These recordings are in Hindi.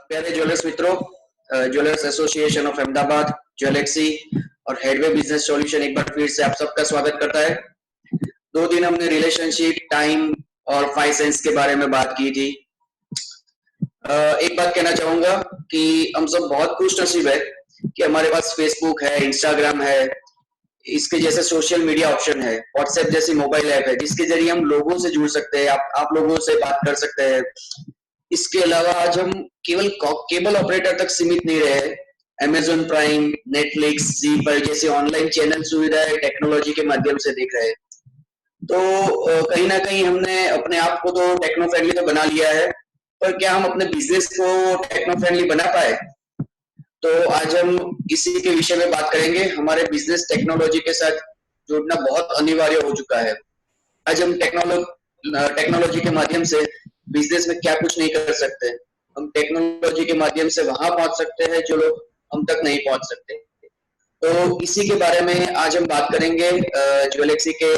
प्यारे ज्वेलर्स मित्रों, ज्वेलर्स एसोसिएशन ऑफ अहमदाबाद, ज्वेलेक्सी और हेडवे बिजनेस सॉल्यूशन एक बार फिर से आप सबका स्वागत करता है। 2 दिन हमने रिलेशनशिप, टाइम और 5 सेंस के बारे में बात की थी। एक बात कहना चाहूंगा कि हम सब बहुत खुश नसीब है कि हमारे पास फेसबुक है, इंस्टाग्राम है, इसके जैसे सोशल मीडिया ऑप्शन है, व्हाट्सएप जैसी मोबाइल ऐप है जिसके जरिए हम लोगों से जुड़ सकते हैं, आप लोगों से बात कर सकते हैं। इसके अलावा आज हम केवल केबल ऑपरेटर तक सीमित नहीं रहे। अमेजोन प्राइम, नेटफ्लिक्स, जी पर जैसे ऑनलाइन चैनल सुविधाएं टेक्नोलॉजी के माध्यम से देख रहे हैं। तो कहीं ना कहीं हमने अपने आप को तो टेक्नो फ्रेंडली तो बना लिया है, पर क्या हम अपने बिजनेस को टेक्नो फ्रेंडली बना पाए? तो आज हम इसी के विषय में बात करेंगे। हमारे बिजनेस टेक्नोलॉजी के साथ जुड़ना बहुत अनिवार्य हो चुका है। आज हम टेक्नोलॉजी के माध्यम से बिजनेस में क्या कुछ नहीं कर सकते। हम टेक्नोलॉजी के माध्यम से वहां पहुंच सकते हैं जो लोग हम तक नहीं पहुंच सकते। तो इसी के बारे में आज हम बात करेंगे ज्वेलेक्सी के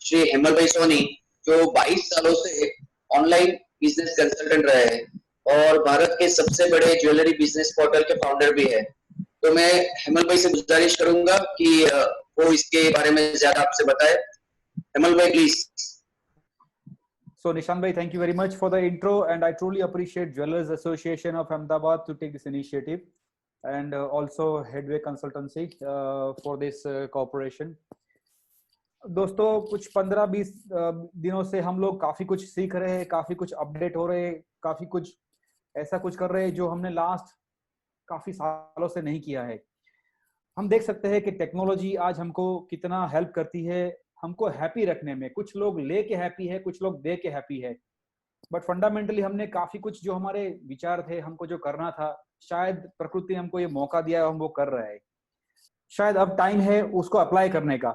श्री हेमल भाई सोनी, जो 22 सालों से ऑनलाइन बिजनेस कंसल्टेंट रहे हैं और भारत के सबसे बड़े ज्वेलरी बिजनेस पोर्टल के फाउंडर भी है। तो मैं हेमल भाई से गुजारिश करूंगा कि वो इसके बारे में ज्यादा आपसे बताए। हेमल भाई please. So Nishan bhai, thank you very much for the intro, and I truly appreciate Jewelers Association of Ahmedabad to take this initiative, and also Headway Consultancy for this cooperation. दोस्तों, कुछ 15-20 दिनों से हम लोग काफी कुछ सीख रहे हैं, काफी कुछ अपडेट हो रहे हैं, काफी कुछ ऐसा कुछ कर रहे हैं जो हमने लास्ट काफी सालों से नहीं किया है। हम देख सकते हैं कि टेक्नोलॉजी आज हमको कितना हेल्प करती है हमको हैप्पी रखने में। कुछ लोग लेके हैप्पी है, कुछ लोग दे के हैप्पी है, बट फंडामेंटली हमने काफी कुछ जो हमारे विचार थे, हमको जो करना था, शायद प्रकृति ने हमको ये मौका दिया, हम वो कर रहे हैं। शायद अब टाइम है उसको अप्लाई करने का।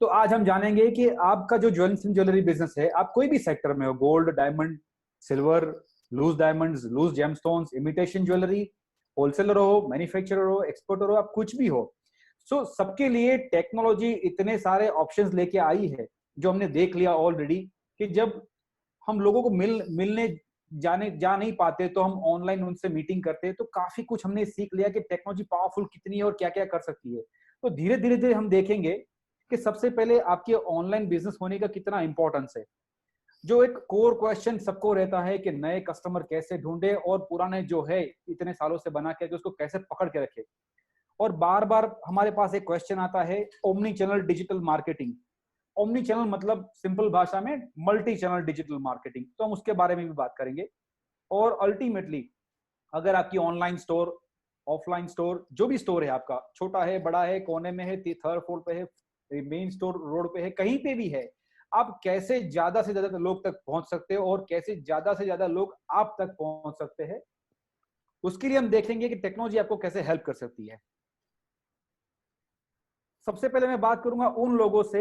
तो आज हम जानेंगे कि आपका जो ज्वेलरी बिजनेस है, आप कोई भी सेक्टर में हो, gold, diamond, silver, loose diamonds, loose gemstones, imitation jewellery, wholesaler हो, मैन्युफैक्चरर हो, एक्सपोर्टर हो, आप कुछ भी हो, सबके लिए टेक्नोलॉजी इतने सारे ऑप्शंस लेके आई है जो हमने देख लिया ऑलरेडी कि जब हम लोगों को मिलने जा नहीं पाते तो हम ऑनलाइन उनसे मीटिंग करते, तो काफी कुछ हमने सीख लिया कि टेक्नोलॉजी पावरफुल कितनी है और क्या क्या कर सकती है। तो धीरे धीरे हम देखेंगे कि सबसे पहले आपके ऑनलाइन बिजनेस होने का कितना इंपॉर्टेंस है। जो एक कोर क्वेश्चन सबको रहता है कि नए कस्टमर कैसे ढूंढे और पुराने जो है इतने सालों से बना के उसको कैसे पकड़ के रखे। और बार बार हमारे पास एक क्वेश्चन आता है omni channel digital marketing. Omni channel मतलब सिंपल भाषा में मल्टी चैनल डिजिटल मार्केटिंग, तो हम उसके बारे में भी बात करेंगे। और अल्टीमेटली अगर आपकी ऑनलाइन स्टोर, ऑफलाइन स्टोर, जो भी स्टोर है आपका, छोटा है, बड़ा है, कोने में है, थर्ड फ्लोर पे है, मेन स्टोर रोड पे है, कहीं पे भी है, आप कैसे ज्यादा से ज्यादा लोग तक पहुंच सकते हो और कैसे ज्यादा से ज्यादा लोग आप तक पहुंच सकते हैं, उसके लिए हम देखेंगे कि टेक्नोलॉजी आपको कैसे हेल्प कर सकती है। सबसे पहले मैं बात करूंगा उन लोगों से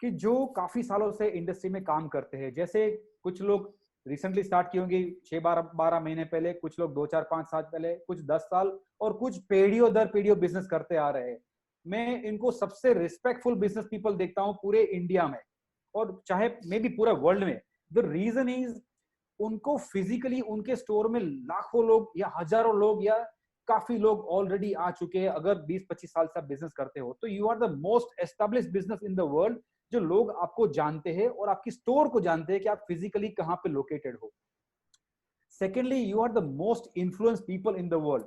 कि जो काफी सालों से इंडस्ट्री में काम करते हैं। जैसे कुछ लोग रिसेंटली स्टार्ट किए होंगे 6-12 महीने पहले, कुछ लोग 2-4-5 साल पहले, कुछ 10 साल, और कुछ पीढ़ियों दर पीढ़ियों बिजनेस करते आ रहे हैं। मैं इनको सबसे रिस्पेक्टफुल बिजनेस पीपल देखता हूं पूरे इंडिया में और चाहे मे भी पूरे वर्ल्ड में। द रीजन इज उनको फिजिकली उनके स्टोर में लाखों लोग या हजारों लोग या काफी लोग ऑलरेडी आ चुके हैं। अगर 20-25 साल से आप बिजनेस करते हो तो you are the most established business in the world, जो लोग आपको जानते हैं और आपकी स्टोर को जानते हैं कि आप फिजिकली कहां पे लोकेटेड हो। Secondly, you are the most influence people in the world.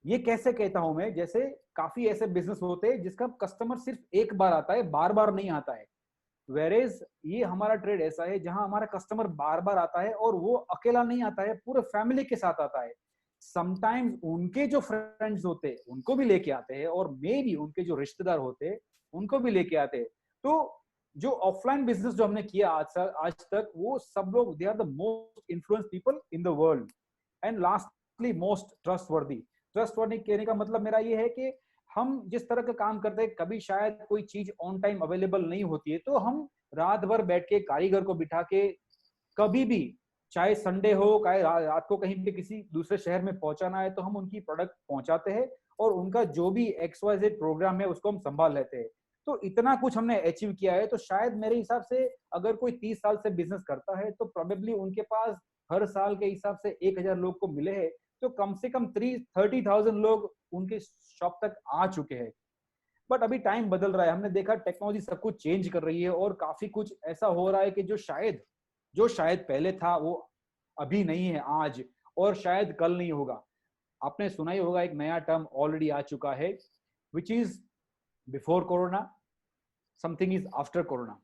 ये कैसे कहता हूं मैं, जैसे काफी ऐसे बिजनेस होते हैं जिसका कस्टमर सिर्फ एक बार आता है, बार बार नहीं आता है। वेरेज ये हमारा ट्रेड ऐसा है जहां हमारा कस्टमर बार बार आता है और वो अकेला नहीं आता है, पूरे फैमिली के साथ आता है। समटाइम्स उनके जो फ्रेंड्स होते हैं उनको भी लेके आते हैं और मे भी उनके जो रिश्तेदार होते हैं उनको भी लेके आते हैं। तो जो ऑफलाइन बिजनेस जो हमने किया आज तक, वो सब लोग they are the most influence people in the world. And lastly most trustworthy. Trustworthy कहने का मतलब मेरा ये है कि हम जिस तरह का काम करते हैं, कभी शायद कोई चीज ऑन टाइम अवेलेबल नहीं होती है तो हम रात भर बैठ के कारीगर को बिठा के कभी भी, चाहे संडे हो, चाहे रात को कहीं पे किसी दूसरे शहर में पहुंचाना है, तो हम उनकी प्रोडक्ट पहुंचाते हैं और उनका जो भी XYZ प्रोग्राम है उसको हम संभाल लेते हैं। तो इतना कुछ हमने अचीव किया है। तो शायद मेरे हिसाब से अगर कोई 30 साल से बिजनेस करता है तो प्रोबेबली उनके पास हर साल के हिसाब से 1000 लोग को मिले हैं, तो कम से कम 30,000 लोग उनके शॉप तक आ चुके हैं। बट अभी टाइम बदल रहा है, हमने देखा टेक्नोलॉजी सब कुछ चेंज कर रही है और काफी कुछ ऐसा हो रहा है कि जो शायद पहले था वो अभी नहीं है आज, और शायद कल नहीं होगा। आपने सुना ही होगा, एक नया टर्म ऑलरेडी आ चुका है, which is before corona, something is after corona.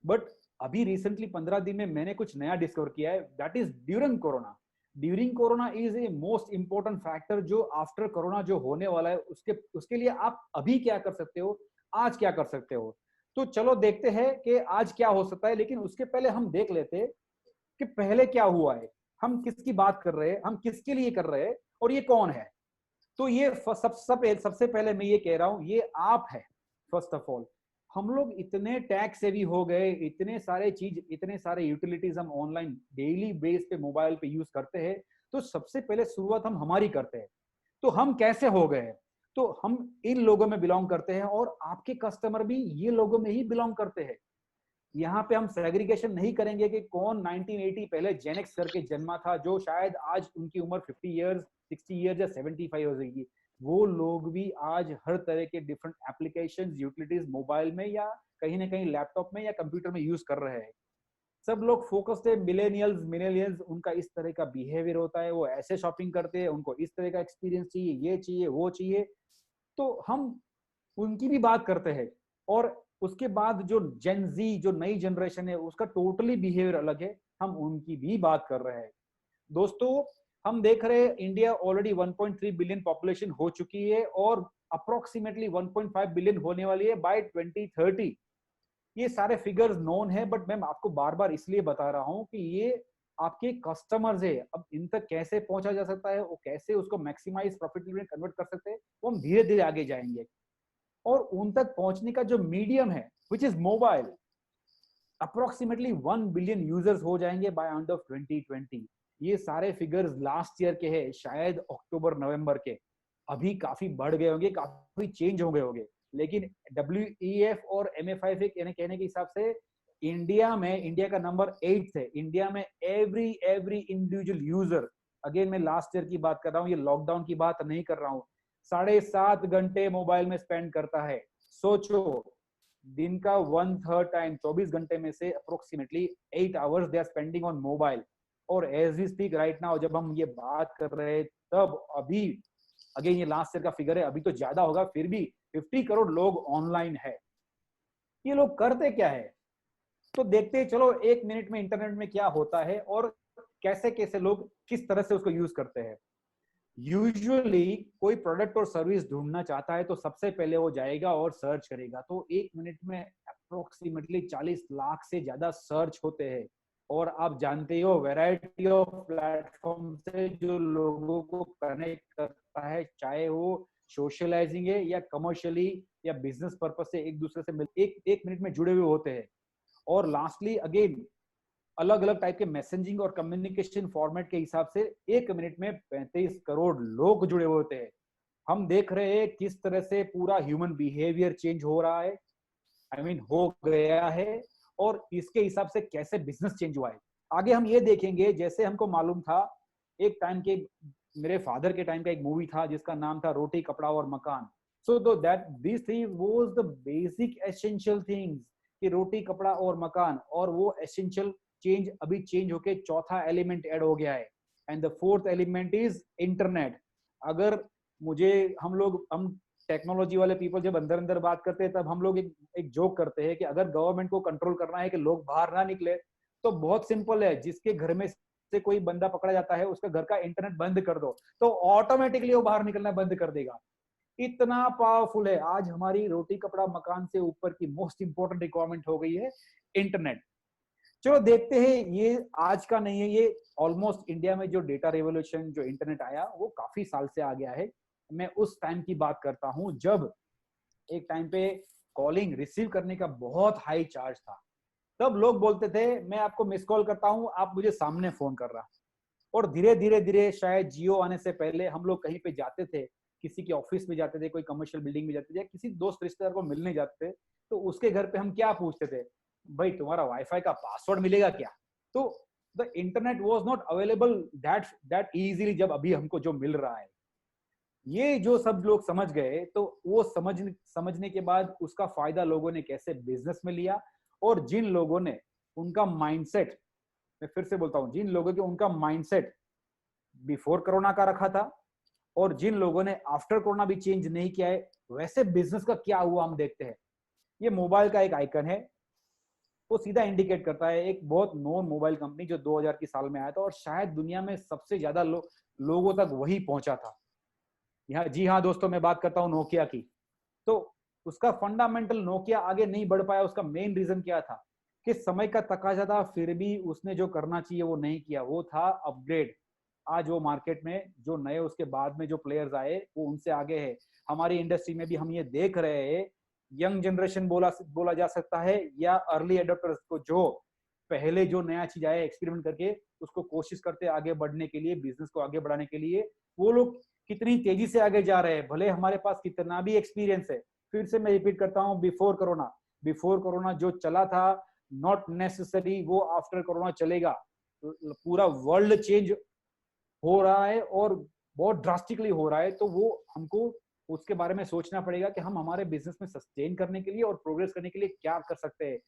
But अभी रिसेंटली 15 दिन में मैंने कुछ नया डिस्कवर किया है, that is during corona. During corona is a most important factor, जो आफ्टर कोरोना जो होने वाला है उसके उसके लिए आप अभी क्या कर सकते हो, आज क्या कर सकते हो। तो चलो देखते हैं कि आज क्या हो सकता है, लेकिन उसके पहले हम देख लेते हैं कि पहले क्या हुआ है, हम किसकी बात कर रहे हैं, हम किसके लिए कर रहे हैं, और ये कौन है। तो ये सबसे पहले मैं ये कह रहा हूं, ये आप है। फर्स्ट ऑफ ऑल, हम लोग इतने टैक्स सेवी हो गए, इतने सारे यूटिलिटीज हम ऑनलाइन डेली बेस पे मोबाइल पे यूज करते हैं। तो सबसे पहले शुरुआत हम हमारी करते हैं। तो हम कैसे हो गए, तो हम इन लोगों में बिलोंग करते हैं, और आपके कस्टमर भी ये लोगों में ही बिलोंग करते हैं। यहाँ पे हम सेग्रीगेशन नहीं करेंगे कि कौन 1980 पहले जेनेक्स करके जन्मा था, जो शायद आज उनकी उम्र 50 इयर्स, 60 इयर्स या 75 हो जाएगी। वो लोग भी आज हर तरह के डिफरेंट एप्लीकेशंस, यूटिलिटीज मोबाइल में या कहीं ना कहीं लैपटॉप में या कंप्यूटर में यूज कर रहे हैं। सब लोग फोकस्ड है, मिलेनियल्स उनका इस तरह का बिहेवियर होता है, वो ऐसे शॉपिंग करते हैं, उनको इस तरह का एक्सपीरियंस चाहिए, ये चाहिए, वो चाहिए। तो हम उनकी भी बात करते हैं। और उसके बाद जो जेन जी, जो नई जनरेशन है, उसका टोटली बिहेवियर अलग है, हम उनकी भी बात कर रहे हैं। दोस्तों, हम देख रहे हैं इंडिया ऑलरेडी 1.3 बिलियन पॉपुलेशन हो चुकी है, और अप्रोक्सीमेटली 1.5 बिलियन होने वाली है बाय 2030। ये सारे फिगर्स नोन है, बट मैं आपको बार बार इसलिए बता रहा हूं कि ये आपके कस्टमर्स है। अब इन तक कैसे पहुंचा जा सकता है, वो कैसे उसको मैक्सिमाइज प्रॉफिटेबिलिटी में कन्वर्ट कर सकते हैं, वो हम धीरे धीरे आगे जाएंगे। और उन तक पहुंचने का जो मीडियम है, which is mobile, approximately 1 billion users हो जाएंगे बाय एंड ऑफ 2020। ये सारे फिगर्स लास्ट ईयर के हैं, शायद अक्टूबर नवंबर के। अभी काफी बढ़ गए होंगे, काफी चेंज हो गए होंगे। लेकिन WEF और MFI के कहने के हिसाब से इंडिया का नंबर 8 है। इंडिया में एवरी इंडिविजुअल यूजर, अगेन मैं लास्ट ईयर की बात कर रहा हूँ, ये लॉकडाउन की बात नहीं कर रहा हूँ, 7.5 घंटे मोबाइल में स्पेंड करता है। सोचो, दिन का 1/3 टाइम, 24 घंटे में से approximately 8 hours they are spending on mobile. और as we speak right now, जब हम ये बात कर रहे हैं, तब अभी अगेन ये लास्ट ईयर का फिगर है, अभी तो ज्यादा होगा, फिर भी 50 करोड़ लोग ऑनलाइन है। ये लोग करते क्या है, तो देखते हैं चलो 1 मिनट में इंटरनेट में क्या होता है और कैसे कैसे लोग किस तरह से उसको यूज करते हैं। यूजुअली कोई प्रोडक्ट और सर्विस ढूंढना चाहता है तो सबसे पहले वो जाएगा और सर्च करेगा। तो 1 मिनट में अप्रोक्सीमेटली 40 लाख से ज्यादा सर्च होते हैं। और आप जानते हो, वैरायटी ऑफ प्लेटफॉर्म से जो लोगों को कनेक्ट करता है, चाहे वो सोशलाइजिंग है या कमर्शियली या बिजनेस पर्पज से एक दूसरे से मिल एक मिनट में जुड़े हुए होते हैं। और लास्टली अगेन, अलग अलग टाइप के मैसेजिंग और कम्युनिकेशन फॉर्मेट के हिसाब से 1 मिनट में 35 करोड़ लोग जुड़े हुए होते हैं। हम देख रहे हैं किस तरह से पूरा ह्यूमन बिहेवियर चेंज हो रहा है, हो गया है, और इसके हिसाब से कैसे बिजनेस चेंज हुआ है। आगे हम ये देखेंगे, जैसे हमको मालूम था एक टाइम के, मेरे फादर के टाइम का एक मूवी था जिसका नाम था रोटी कपड़ा और मकान। So that this three was the basic essential things, कि रोटी कपड़ा और मकान। और वो एसेंशियल चेंज अभी चेंज होके चौथा एलिमेंट ऐड हो गया है, and the fourth element is internet. अगर हम टेक्नोलॉजी वाले पीपल जब अंदर अंदर बात करते हैं, तब हम लोग एक जोक करते हैं कि अगर गवर्नमेंट को कंट्रोल करना है कि लोग बाहर ना निकले, तो बहुत सिंपल है, जिसके घर में से कोई बंदा पकड़ा जाता है उसका घर का इंटरनेट बंद कर दो, तो ऑटोमेटिकली वो बाहर निकलना बंद कर देगा। इतना पावरफुल है। आज हमारी रोटी कपड़ा मकान से ऊपर की मोस्ट इंपॉर्टेंट रिक्वायरमेंट हो गई है इंटरनेट। चलो देखते हैं, ये आज का नहीं है, ये ऑलमोस्ट इंडिया में जो डेटा रेवोल्यूशन, जो इंटरनेट आया, वो काफी साल से आ गया है। मैं उस टाइम की बात करता हूं जब एक टाइम पे कॉलिंग रिसीव करने का बहुत हाई चार्ज था। तब लोग बोलते थे मैं आपको मिस कॉल करता हूं, आप मुझे सामने फोन कर रहा। और धीरे धीरे धीरे, शायद जियो आने से पहले, हम लोग कहीं पे जाते थे, किसी के ऑफिस में जाते थे, कोई कमर्शियल बिल्डिंग में जाते थे, या किसी दोस्त रिश्तेदार को मिलने जाते थे, तो उसके घर पे हम क्या पूछते थे, भाई तुम्हारा वाईफाई का पासवर्ड मिलेगा क्या। तो the internet was not available that easily, जब अभी हमको जो मिल रहा है। ये जो सब लोग समझ गए, तो वो समझने के बाद उसका फायदा लोगों ने कैसे बिजनेस में लिया, और जिन लोगों ने उनका माइंडसेट, मैं फिर से बोलता हूं, जिन लोगों के उनका माइंडसेट बिफोर कोरोना का रखा था, और जिन लोगों ने आफ्टर कोरोना भी चेंज नहीं किया है, वैसे बिजनेस का क्या हुआ हम देखते हैं। ये मोबाइल का एक आइकन है, वो सीधा इंडिकेट करता है एक बहुत नोन मोबाइल कंपनी जो 2000 की साल में आया था, और शायद दुनिया में सबसे ज्यादा लोगों तक वही पहुंचा था। यहाँ, जी हाँ दोस्तों, मैं बात करता हूँ नोकिया की। तो उसका फंडामेंटल, नोकिया आगे नहीं बढ़ पाया, उसका मेन रीजन क्या था कि समय का तकाजा था, फिर भी उसने जो करना चाहिए वो नहीं किया, वो था अपग्रेड। आज वो मार्केट में जो नए उसके बाद में जो प्लेयर्स आए वो उनसे आगे है। हमारी इंडस्ट्री में भी हम ये देख रहे हैं, यंग जनरेशन बोला जा सकता है, या अर्ली एडॉप्टर्स को, जो पहले जो नया चीज आया एक्सपेरिमेंट करके उसको कोशिश करते आगे बढ़ने के लिए, बिजनेस को आगे बढ़ाने के लिए, वो लोग कितनी तेजी से आगे जा रहे हैं, भले हमारे पास कितना भी एक्सपीरियंस है। फिर से मैं रिपीट करता हूँ, बिफोर कोरोना जो चला था, नॉट नेसेसरी वो आफ्टर कोरोना चलेगा। पूरा वर्ल्ड चेंज हो रहा है और बहुत ड्रास्टिकली हो रहा है, तो वो हमको उसके बारे में सोचना पड़ेगा कि हम हमारे बिजनेस में सस्टेन करने के लिए और प्रोग्रेस करने के लिए क्या कर सकते हैं।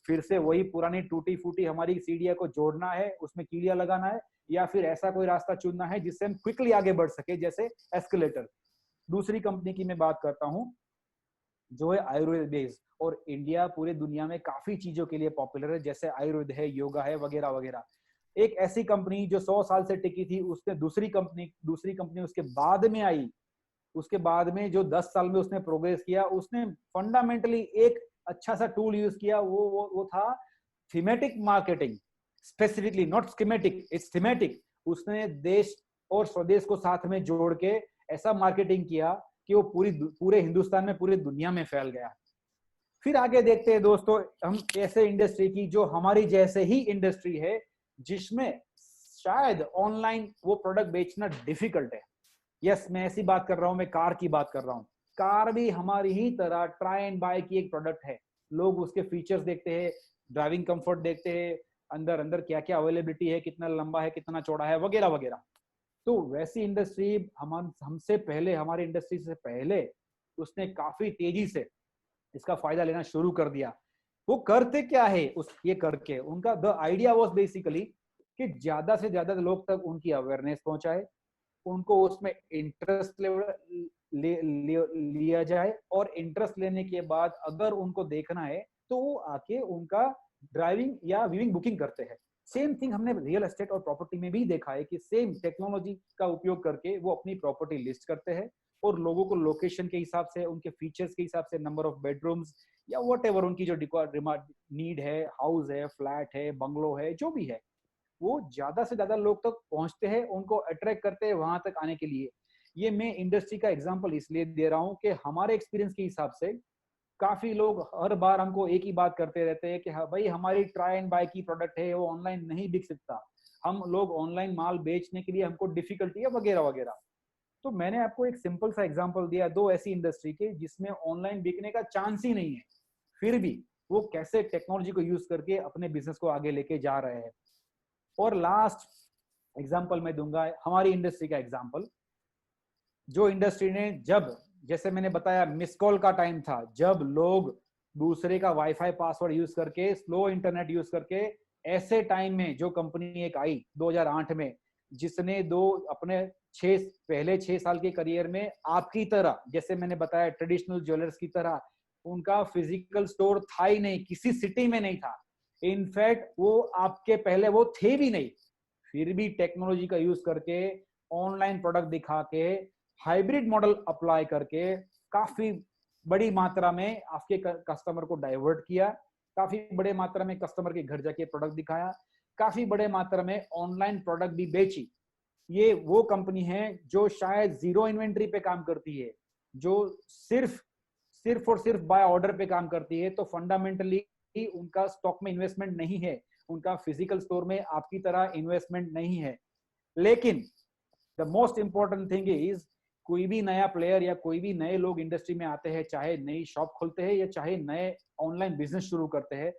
फिर से वही पुरानी टूटी फूटी हमारी सीढ़ियां को जोड़ना है, उसमें कीड़ियां लगाना है, या फिर ऐसा कोई रास्ता चुनना है जिससे हम क्विकली आगे बढ़ सके, जैसे एस्केलेटर। दूसरी कंपनी की मैं बात करता हूँ जो है आयुर्वेद बेस्ड, और इंडिया पूरे दुनिया में काफी चीजों के लिए पॉपुलर है, जैसे आयुर्वेद है, योगा है, वगैरह वगैरह। एक ऐसी कंपनी जो 100 साल से टिकी थी, उसने दूसरी कंपनी उसके बाद में आई, उसके बाद में जो 10 साल में उसने प्रोग्रेस किया, उसने फंडामेंटली एक अच्छा सा टूल यूज किया, वो था thematic marketing. Specifically not schematic, it's thematic. उसने देश और स्वदेश को साथ में जोड़ के ऐसा मार्केटिंग किया कि वो पूरे हिंदुस्तान में, पूरी दुनिया में फैल गया। फिर आगे देखते हैं दोस्तों, हम ऐसे इंडस्ट्री की जो हमारी जैसे ही इंडस्ट्री है, जिसमें शायद ऑनलाइन वो प्रोडक्ट बेचना डिफिकल्ट है। यस, मैं ऐसी बात कर रहा हूं, मैं कार की बात कर रहा हूं। कार भी हमारी ही तरह ट्राई एंड बाय की एक प्रोडक्ट है। लोग उसके फीचर्स देखते हैं, ड्राइविंग कंफर्ट देखते हैं, अंदर अंदर क्या क्या अवेलेबिलिटी है, कितना लंबा है, कितना चौड़ा है, वगैरह वगैरह। तो वैसी इंडस्ट्री हमसे पहले, हमारी इंडस्ट्री से पहले उसने काफी तेजी से इसका फायदा लेना शुरू कर दिया। वो करते क्या है ये करके, उनका द आइडिया वाज बेसिकली कि ज्यादा से ज्यादा लोग तक उनकी अवेयरनेस पहुंचाए, उनको उसमें इंटरेस्ट लिया जाए, और इंटरेस्ट लेने के बाद अगर उनको देखना है तो वो आके उनका ड्राइविंग या व्यूइंग बुकिंग करते हैं। सेम थिंग हमने रियल एस्टेट और प्रॉपर्टी में भी देखा है कि सेम टेक्नोलॉजी का उपयोग करके वो अपनी प्रॉपर्टी लिस्ट करते हैं, और लोगों को लोकेशन के हिसाब से, उनके फीचर्स के हिसाब से, नंबर ऑफ बेडरूम्स या व्हाटएवर उनकी जो नीड है, हाउस है, फ्लैट है, बंगलो है, जो भी है, वो ज्यादा से ज्यादा लोग तक पहुंचते हैं, उनको अट्रैक्ट करते हैं वहां तक आने के लिए। ये मैं इंडस्ट्री का एग्जांपल इसलिए दे रहा हूं कि हमारे एक्सपीरियंस के हिसाब से काफी लोग हर बार हमको एक ही बात करते रहते हैं कि हाँ भाई, हमारी ट्राई एंड बाय की प्रोडक्ट है, वो ऑनलाइन नहीं बिक सकता, हम लोग ऑनलाइन माल बेचने के लिए हमको डिफिकल्टी है, वगैरह वगैरह। तो मैंने आपको एक सिंपल सा एग्जांपल दिया, दो ऐसी इंडस्ट्री के जिसमें ऑनलाइन बिकने का चांस ही नहीं है, फिर भी वो कैसे टेक्नोलॉजी को यूज करके अपने बिजनेस को आगे लेके जा रहे हैं। और लास्ट एग्जांपल मैं दूंगा हमारी इंडस्ट्री का एग्जांपल, जो इंडस्ट्री ने, जब, जैसे मैंने बताया, मिस कॉल का टाइम था, जब लोग दूसरे का वाईफाई पासवर्ड यूज करके, स्लो इंटरनेट यूज करके, ऐसे टाइम में जो कंपनी एक आई 2008 में, जिसने अपने पहले 6 साल के करियर में आपकी तरह, जैसे मैंने बताया, ट्रेडिशनल ज्वेलर्स की तरह उनका फिजिकल स्टोर था ही नहीं, किसी सिटी में नहीं था, इनफैक्ट वो आपके पहले वो थे भी नहीं, फिर भी टेक्नोलॉजी का यूज करके, ऑनलाइन प्रोडक्ट दिखा के, हाइब्रिड मॉडल अप्लाई करके काफी बड़ी मात्रा में आपके कस्टमर को डाइवर्ट किया, काफी बड़े मात्रा में कस्टमर के घर जाके प्रोडक्ट दिखाया, काफी बड़े मात्रा में ऑनलाइन प्रोडक्ट भी बेची। ये वो कंपनी है जो शायद जीरो इन्वेंट्री पे काम करती है, जो सिर्फ और सिर्फ बाय ऑर्डर पे काम करती है। तो फंडामेंटली उनका स्टॉक में इन्वेस्टमेंट नहीं है, उनका फिजिकल स्टोर में आपकी तरह इन्वेस्टमेंट नहीं है। लेकिन the most important thing is, कोई भी नया प्लेयर या कोई भी नए लोग इंडस्ट्री में आते हैं, चाहे नई शॉप खोलते हैं या चाहे नए ऑनलाइन बिजनेस शुरू करते हैं,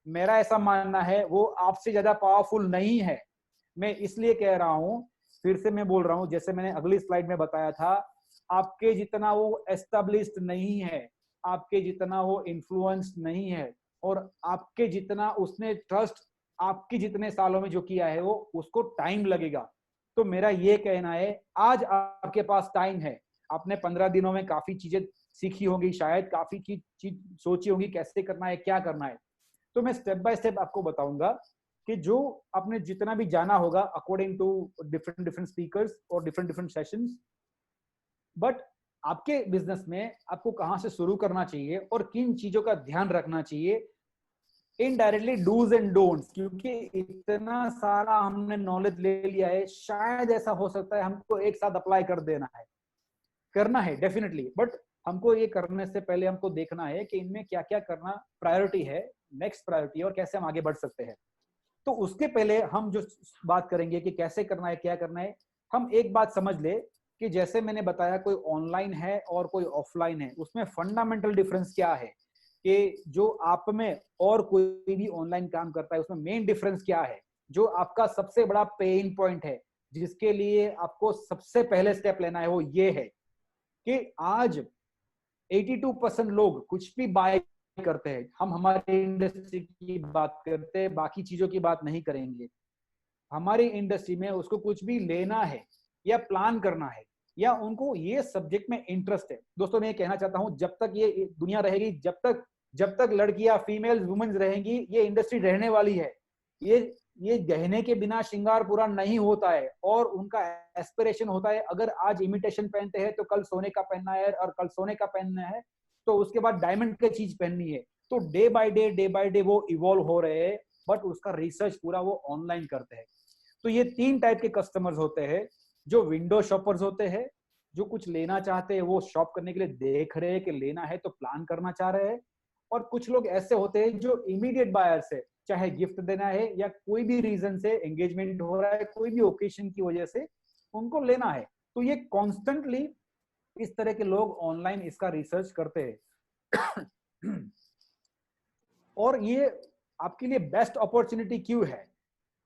मेरा ऐसा मानना है वो आपसे ज्यादा पावरफुल नहीं है, मैं इसलिए कह रहा हूं, फिर से मैं बोल रहा हूं, जैसे मैंने अगली स्लाइड में बताया था, आपके जितना वो एस्टेब्लिश्ड नहीं है, आपके जितना वो इन्फ्लुएंस नहीं है, और आपके जितना उसने ट्रस्ट आपके जितने सालों में जो किया है वो उसको टाइम लगेगा। तो मेरा ये कहना है, आज आपके पास टाइम है, आपने 15 दिनों में काफी चीजें सीखी होंगी, शायद काफी चीज सोची होंगी कैसे करना है, क्या करना है। तो मैं स्टेप बाय स्टेप आपको बताऊंगा कि जो आपने जितना भी जाना होगा according to different different speakers और डिफरेंट डिफरेंट सेशंस, बट आपके बिजनेस में आपको कहां से शुरू करना चाहिए और किन चीजों का ध्यान रखना चाहिए, इनडायरेक्टली डूज एंड डोंट्स। क्योंकि इतना सारा हमने नॉलेज ले लिया है, शायद ऐसा हो सकता है हमको एक साथ अप्लाई कर देना है, करना है डेफिनेटली, बट हमको ये करने से पहले हमको देखना है कि इनमें क्या क्या करना प्रायोरिटी है, नेक्स्ट प्रायोरिटी, और कैसे हम आगे बढ़ सकते हैं। तो उसके पहले हम जो बात करेंगे कि कैसे करना है, क्या करना है, हम एक बात समझ ले कि जैसे मैंने बताया कोई ऑनलाइन है और कोई ऑफलाइन है, उसमें फंडामेंटल डिफरेंस क्या है, कि जो आप में और कोई भी ऑनलाइन काम करता है उसमें मेन डिफरेंस क्या है, जो आपका सबसे बड़ा पेन पॉइंट है, जिसके लिए आपको सबसे पहले स्टेप लेना है, वो ये है कि आज 82% लोग कुछ भी बाय करते हैं। हम हमारे इंडस्ट्री की बात करते हैं, बाकी चीजों की बात नहीं करेंगे। हमारी इंडस्ट्री में उसको कुछ भी लेना है या प्लान करना है या उनको ये सब्जेक्ट में इंटरेस्ट है, दोस्तों मैं ये कहना चाहता हूं, जब तक ये दुनिया रहेगी, जब तक लड़कियां फीमेल वुमेन्स रहेंगी, ये इंडस्ट्री रहने वाली है। ये गहने के बिना श्रृंगार पूरा नहीं होता है, और उनका एस्पिरेशन होता है, अगर आज इमिटेशन पहनते हैं तो कल सोने का पहनना है, और कल सोने का पहनना है तो उसके बाद डायमंड की चीज पहननी है। तो डे बाय डे वो इवॉल्व हो रहे हैं, बट उसका रिसर्च पूरा वो ऑनलाइन करते हैं। तो ये 3 टाइप के कस्टमर्स होते हैं, जो विंडो शॉपर्स होते हैं, जो कुछ लेना चाहते हैं, वो शॉप करने के लिए देख रहे हैं कि लेना है तो प्लान करना चाह रहे हैं, और कुछ लोग ऐसे होते हैं जो इमीडिएट बायर्स है, चाहे गिफ्ट देना है या कोई भी रीजन से एंगेजमेंट हो रहा है, कोई भी ओकेशन की वजह से उनको लेना है। तो ये कॉन्स्टेंटली इस तरह के लोग ऑनलाइन इसका रिसर्च करते हैं। और ये आपके लिए बेस्ट अपॉर्चुनिटी क्यों है?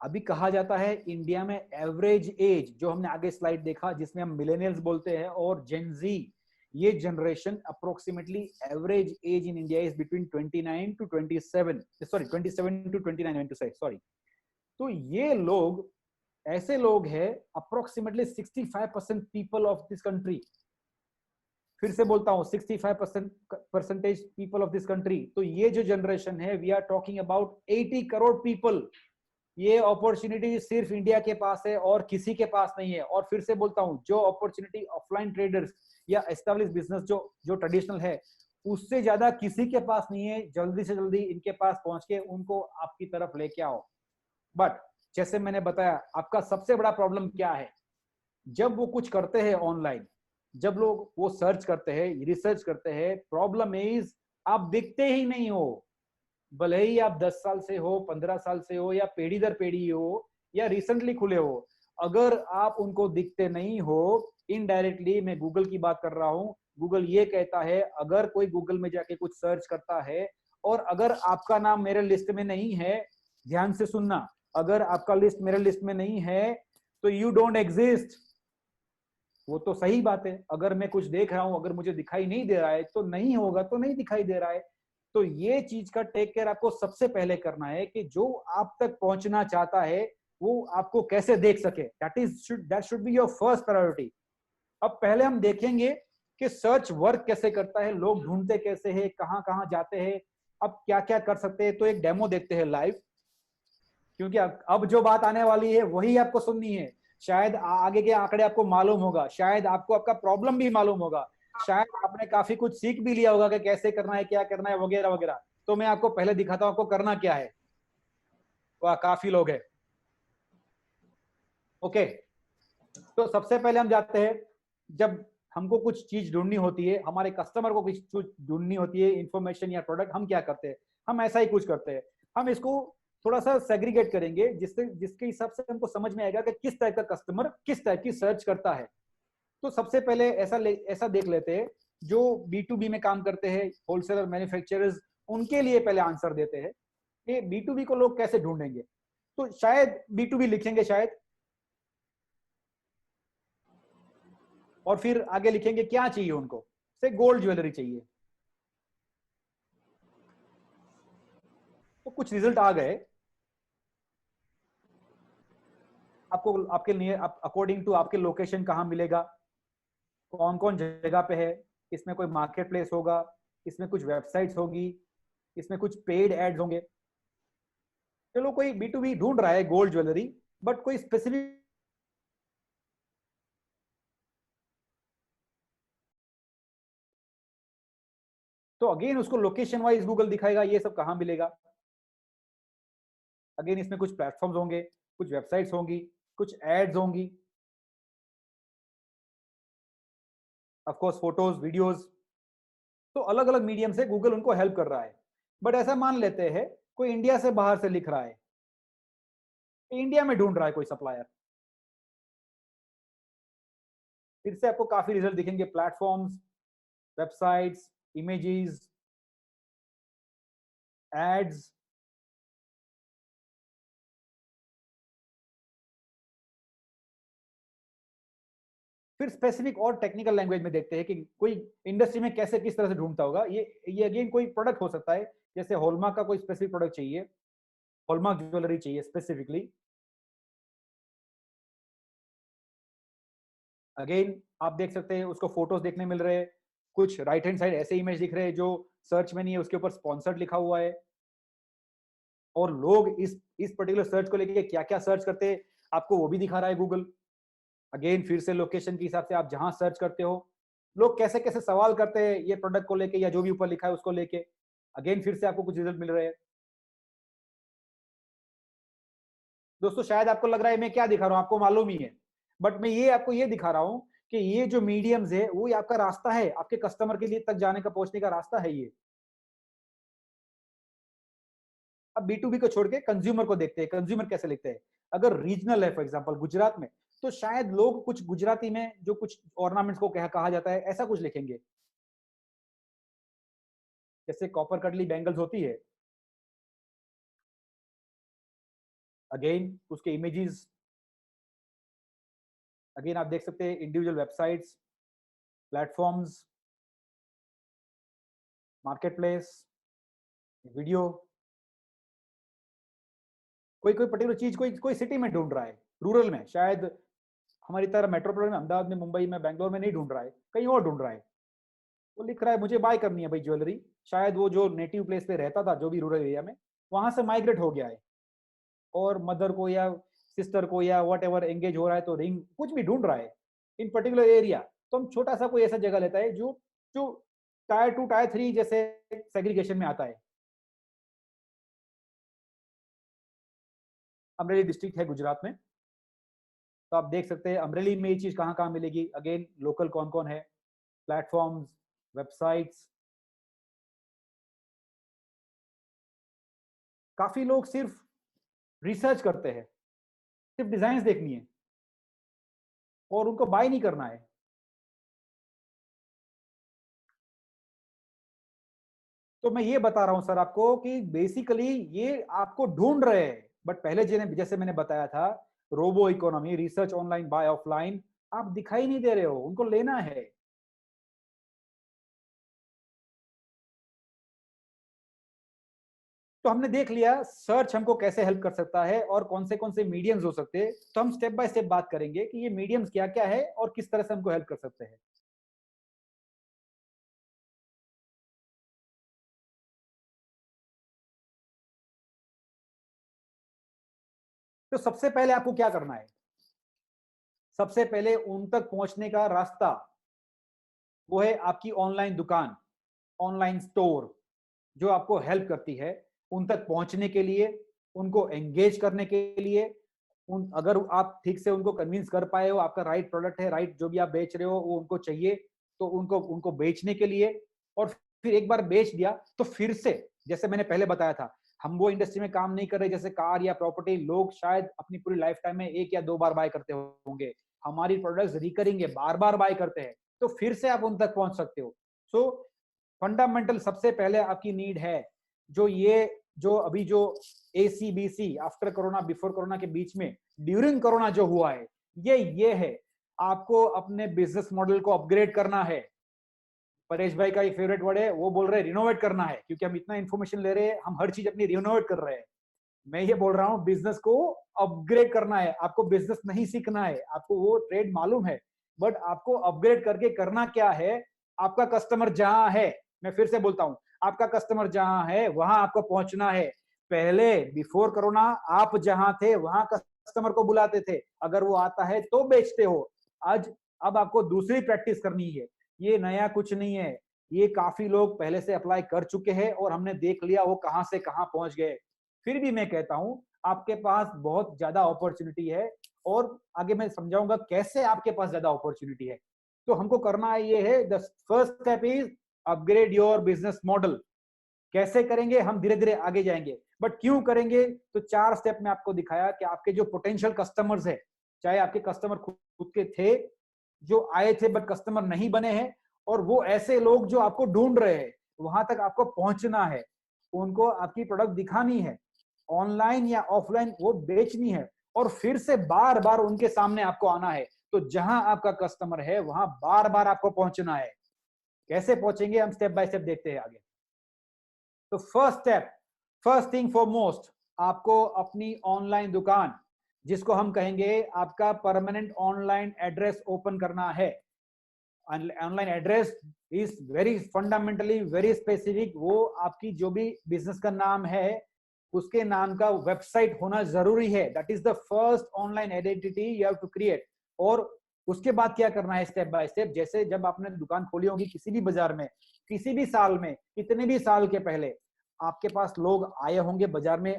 अभी कहा जाता है इंडिया में एवरेज एज, जो हमने आगे स्लाइड देखा जिसमें हम मिलेनियल्स बोलते हैं और जेन जी, ये generation approximately average age in India is between 29 to 27, sorry 27 to 29 to से सॉरी। तो ये लोग ऐसे लोग हैं, approximately 65% people of this country, फिर से बोलता हूं 65% पीपल ऑफ दिस कंट्री। तो ये जो जनरेशन है, we are talking about 80 crore people. ये अपॉर्चुनिटी सिर्फ इंडिया के पास है और किसी के पास नहीं है। और फिर से बोलता हूं, जो अपॉर्चुनिटी ऑफलाइन ट्रेडर्स या एस्टेब्लिश बिजनेस जो ट्रेडिशनल है, उससे ज्यादा किसी के पास नहीं है। जल्दी से जल्दी इनके पास पहुंच के उनको आपकी तरफ लेके आओ। बट जैसे मैंने बताया, आपका सबसे बड़ा प्रॉब्लम क्या है? जब वो कुछ करते हैं ऑनलाइन, जब लोग वो सर्च करते हैं, रिसर्च करते हैं, प्रॉब्लम इज आप दिखते ही नहीं हो। भले ही आप 10 साल से हो, 15 साल से हो, या पीढ़ी दर पीढ़ी हो, या रिसेंटली खुले हो, अगर आप उनको दिखते नहीं हो, इनडायरेक्टली मैं गूगल की बात कर रहा हूं, गूगल ये कहता है, अगर कोई गूगल में जाके कुछ सर्च करता है और अगर आपका नाम मेरे लिस्ट में नहीं है, ध्यान से सुनना, अगर आपका लिस्ट मेरे लिस्ट में नहीं है तो यू डोंट एग्जिस्ट। वो तो सही बात है, अगर मैं कुछ देख रहा हूं, अगर मुझे दिखाई नहीं दे रहा है तो नहीं होगा, तो नहीं दिखाई दे रहा है। तो ये चीज का टेक केयर आपको सबसे पहले करना है कि जो आप तक पहुंचना चाहता है वो आपको कैसे देख सके। That should be your first priority. अब पहले हम देखेंगे कि सर्च वर्क कैसे करता है, लोग ढूंढते कैसे हैं, कहां कहां जाते हैं, अब क्या क्या कर सकते हैं। तो एक डेमो देखते हैं लाइव, क्योंकि अब जो बात आने वाली है वही आपको सुननी है। शायद आगे के आंकड़े आपको मालूम होगा, शायद आपको आपका प्रॉब्लम भी मालूम होगा, शायद आपने काफी कुछ सीख भी लिया होगा कि कैसे करना है, क्या करना है, वगैरह वगैरह। तो मैं आपको पहले दिखाता हूं आपको करना क्या है। वाह, काफी लोग हैं। ओके, तो सबसे पहले हम जाते हैं, जब हमको कुछ चीज ढूंढनी होती है, हमारे कस्टमर को कुछ चीज ढूंढनी होती है, इंफॉर्मेशन या प्रोडक्ट, हम क्या करते हैं? हम ऐसा ही कुछ करते हैं। हम इसको थोड़ा सा सेग्रीगेट करेंगे, जिसके हिसाब से हमको समझ में आएगा कि किस टाइप का कस्टमर किस टाइप की सर्च करता है। तो सबसे पहले ऐसा देख लेते हैं, जो B2B में काम करते हैं, होलसेलर, मैन्युफैक्चरर्स, उनके लिए पहले आंसर देते हैं कि B2B को लोग कैसे ढूंढेंगे। तो शायद B2B लिखेंगे शायद, और फिर आगे लिखेंगे क्या चाहिए उनको, से गोल्ड ज्वेलरी चाहिए। तो कुछ रिजल्ट आ गए आपको, आपके लिए अकॉर्डिंग टू आपके लोकेशन कहाँ मिलेगा, कौन कौन जगह पे है, इसमें कोई मार्केट प्लेस होगा, इसमें कुछ वेबसाइट्स होगी, इसमें कुछ पेड एड्स होंगे। चलो कोई B2B ढूंढ रहा है गोल्ड ज्वेलरी, बट कोई स्पेसिफिक, तो अगेन उसको लोकेशन वाइज गूगल दिखाएगा ये सब कहाँ मिलेगा। अगेन इसमें कुछ प्लेटफॉर्म्स होंगे, कुछ वेबसाइट्स होंगी, कुछ एड्स होंगी, ऑफ कोर्स फोटोज, वीडियोस। तो अलग अलग मीडियम से गूगल उनको हेल्प कर रहा है। बट ऐसा मान लेते हैं कोई इंडिया से बाहर से लिख रहा है, इंडिया में ढूंढ रहा है कोई सप्लायर, फिर से आपको काफी रिजल्ट दिखेंगे, प्लेटफॉर्म्स, वेबसाइट्स, इमेजेस, एड्स। फिर स्पेसिफिक और टेक्निकल लैंग्वेज में देखते हैं कि कोई इंडस्ट्री में कैसे किस तरह से ढूंढता होगा। ये अगेन कोई प्रोडक्ट हो सकता है, जैसे हॉलमार्क का कोई स्पेसिफिक प्रोडक्ट चाहिए, हॉलमार्क ज्वेलरी चाहिए स्पेसिफिकली। अगेन आप देख सकते हैं उसको फोटोज देखने मिल रहे हैं, कुछ राइट हैंड साइड ऐसे इमेज दिख रहे हैं जो सर्च में नहीं है, उसके ऊपर स्पॉन्सर्ड लिखा हुआ है। और लोग इस पर्टिकुलर सर्च को लेके क्या क्या सर्च करते हैं आपको वो भी दिखा रहा है गूगल। अगेन फिर से लोकेशन के हिसाब से आप जहां सर्च करते हो, लोग कैसे कैसे सवाल करते हैं ये प्रोडक्ट को लेके या जो भी ऊपर लिखा है उसको लेके। अगेन फिर से आपको कुछ रिजल्ट मिल रहे हैं। दोस्तों शायद आपको लग रहा है मैं क्या दिखा रहा हूं, आपको मालूम ही है, बट मैं ये आपको ये दिखा रहा हूं कि ये जो मीडियम्स है वो आपका रास्ता है, आपके कस्टमर के लिए तक जाने का, पहुंचने का रास्ता है ये। अब B2B को छोड़ के कंज्यूमर को देखते हैं, कंज्यूमर कैसे लिखते हैं। अगर रीजनल है फॉर एग्जांपल गुजरात में, तो शायद लोग कुछ गुजराती में जो कुछ ऑर्नामेंट्स को कहा जाता है ऐसा कुछ लिखेंगे, जैसे कॉपर कटली बैंगल्स होती है। अगेन उसके इमेजेस, अगेन आप देख सकते हैं individual websites, platforms, market place, video. कोई कोई पर्टिकुलर चीज कोई कोई सिटी में ढूंढ रहा है, रूरल में, शायद हमारी तरह मेट्रोपोलिटन में, अहमदाबाद में, मुंबई में, बैंगलोर में नहीं ढूंढ रहा है, कहीं और ढूंढ रहा है। वो लिख रहा है मुझे बाय करनी है भाई ज्वेलरी, शायद वो जो नेटिव प्लेस पे रहता था जो भी रूरल एरिया में, वहां से माइग्रेट हो गया है, और मदर को या सिस्टर को या वट एवर एंगेज हो रहा है, तो रिंग कुछ भी ढूंढ रहा है इन पर्टिकुलर एरिया। तो हम छोटा सा कोई ऐसा जगह लेता है जो जो टायर 2 टायर 3 जैसे सेग्रीगेशन में आता है। अमरेली डिस्ट्रिक्ट है गुजरात में, तो आप देख सकते हैं अमरेली में ये चीज कहाँ कहाँ मिलेगी। अगेन लोकल कौन कौन है, प्लेटफॉर्म्स, वेबसाइट्स। काफी लोग सिर्फ रिसर्च करते हैं, सिर्फ डिजाइन देखनी है और उनको बाय नहीं करना है। तो मैं ये बता रहा हूं सर आपको कि बेसिकली ये आपको ढूंढ रहे हैं, बट पहले जैसे मैंने बताया था, robo economy, research online buy offline, आप दिखाई नहीं दे रहे हो, उनको लेना है। तो हमने देख लिया सर्च हमको कैसे हेल्प कर सकता है और कौन से मीडियम्स हो सकते हैं। तो हम स्टेप बाय स्टेप बात करेंगे कि ये मीडियम्स क्या क्या है और किस तरह से हमको हेल्प कर सकते हैं। तो सबसे पहले आपको क्या करना है, सबसे पहले उन तक पहुंचने का रास्ता वो है आपकी ऑनलाइन दुकान, ऑनलाइन स्टोर, जो आपको हेल्प करती है उन तक पहुंचने के लिए, उनको एंगेज करने के लिए। अगर आप ठीक से उनको कन्विंस कर पाए हो आपका राइट प्रोडक्ट है, राइट जो भी आप बेच रहे हो वो उनको चाहिए, तो उनको उनको बेचने के लिए। और फिर एक बार बेच दिया तो फिर से, जैसे मैंने पहले बताया था, हम वो इंडस्ट्री में काम नहीं कर रहे जैसे कार या प्रॉपर्टी, लोग शायद अपनी पूरी लाइफ टाइम में 1 या 2 बार बाय करते होंगे। हमारी प्रोडक्ट्स रिकरिंग है, बार बार बाय करते हैं, तो फिर से आप उन तक पहुंच सकते हो। सो फंडामेंटल सबसे पहले आपकी नीड है जो ये जो अभी जो ACBC after corona before corona के बीच में ड्यूरिंग कोरोना जो हुआ है, ये है आपको अपने बिजनेस मॉडल को अपग्रेड करना है। परेश भाई का एक फेवरेट वर्ड है, वो बोल रहे हैं रिनोवेट करना है, क्योंकि हम इतना इन्फॉर्मेशन ले रहे हैं, हम हर चीज अपनी रिनोवेट कर रहे हैं। मैं ये बोल रहा हूँ बिजनेस को अपग्रेड करना है। आपको बिजनेस नहीं सीखना है, आपको वो ट्रेड मालूम है, बट आपको अपग्रेड करके करना क्या है, आपका कस्टमर जहां है, मैं फिर से बोलता हूँ, आपका कस्टमर जहां है वहां आपको पहुंचना है। पहले बिफोर कोरोना आप जहां थे वहां कस्टमर को बुलाते थे, अगर वो आता है तो बेचते हो। आज अब आपको दूसरी प्रैक्टिस करनी है। ये नया कुछ नहीं है, ये काफी लोग पहले से अप्लाई कर चुके हैं और हमने देख लिया वो कहां से कहां पहुंच गए। फिर भी मैं कहता हूं आपके पास बहुत ज्यादा अपॉर्चुनिटी है, और आगे मैं समझाऊंगा कैसे आपके पास ज्यादा अपॉर्चुनिटी है। तो हमको करना है ये है, the first step is upgrade your business model. कैसे करेंगे, हम धीरे धीरे आगे जाएंगे, बट क्यों करेंगे, तो 4 स्टेप में आपको दिखाया कि आपके जो पोटेंशियल कस्टमर्स है, चाहे आपके कस्टमर खुद के थे जो आए थे बट कस्टमर नहीं बने हैं, और वो ऐसे लोग जो आपको ढूंढ रहे हैं, वहां तक आपको पहुंचना है, उनको आपकी प्रोडक्ट दिखानी है, ऑनलाइन या ऑफलाइन वो बेचनी है, और फिर से बार बार उनके सामने आपको आना है। तो जहां आपका कस्टमर है वहां बार बार आपको पहुंचना है। कैसे पहुंचेंगे, हम स्टेप बाय स्टेप देखते हैं आगे। तो first step, first thing foremost, आपको अपनी ऑनलाइन दुकान, जिसको हम कहेंगे आपका परमानेंट ऑनलाइन एड्रेस ओपन करना है। Online address is very fundamentally very specific. वो आपकी जो भी बिजनेस का नाम है उसके नाम का वेबसाइट होना जरूरी है। That is the first online identity you have to create. और उसके बाद क्या करना है स्टेप बाय स्टेप, जैसे जब आपने दुकान खोली होगी किसी भी बाजार में, किसी भी साल में, कितने भी साल के पहले आपके पास लोग आए होंगे बाजार में,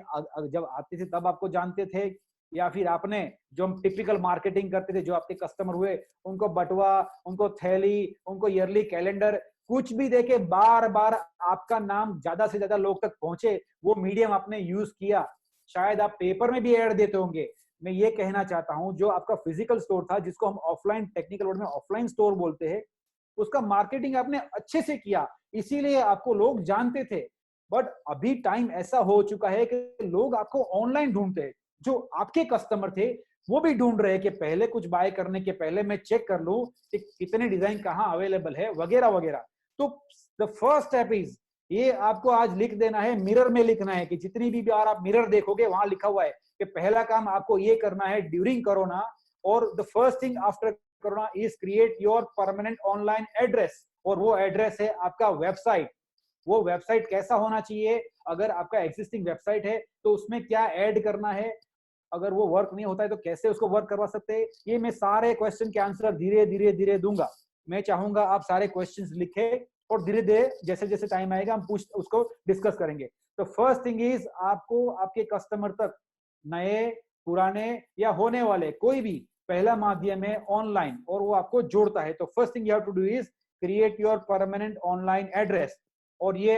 जब आते थे तब आपको जानते थे, या फिर आपने जो हम टिपिकल मार्केटिंग करते थे, जो आपके कस्टमर हुए उनको बटुआ, उनको थैली, उनको ईयरली कैलेंडर, कुछ भी देके बार बार आपका नाम ज्यादा से ज्यादा लोग तक पहुंचे, वो मीडियम आपने यूज किया। शायद आप पेपर में भी ऐड देते होंगे। मैं ये कहना चाहता हूं, जो आपका फिजिकल स्टोर था, जिसको हम ऑफलाइन, टेक्निकल वर्ड में ऑफलाइन स्टोर बोलते हैं, उसका मार्केटिंग आपने अच्छे से किया, इसीलिए आपको लोग जानते थे। बट अभी टाइम ऐसा हो चुका है कि लोग आपको ऑनलाइन ढूंढते हैं। जो आपके कस्टमर थे वो भी ढूंढ रहे हैं कि पहले कुछ बाय करने के पहले मैं चेक कर लूं कि कितने डिजाइन कहाँ अवेलेबल है, वगैरह वगैरह। तो द फर्स्ट स्टेप इज, ये आपको आज लिख देना है, मिरर में लिखना है, कि जितनी भी बार आप मिरर देखोगे वहां लिखा हुआ है कि पहला काम आपको ये करना है ड्यूरिंग कोरोना, और the first thing after corona is create your permanent online address. और वो एड्रेस है आपका वेबसाइट। वो वेबसाइट कैसा होना चाहिए, अगर आपका एग्जिस्टिंग वेबसाइट है तो उसमें क्या ऐड करना है, अगर वो वर्क नहीं होता है तो कैसे उसको वर्क करवा सकते हैं, ये मैं सारे क्वेश्चन के आंसर धीरे धीरे धीरे दूंगा। मैं चाहूंगा आप सारे क्वेश्चंस लिखें और धीरे धीरे जैसे जैसे टाइम आएगा हम उसको डिस्कस करेंगे। तो फर्स्ट थिंग इज, आपको आपके कस्टमर तक, नए, पुराने या होने वाले, कोई भी, पहला माध्यम है ऑनलाइन और वो आपको जोड़ता है। तो first thing you have to do is create your permanent online address, और ये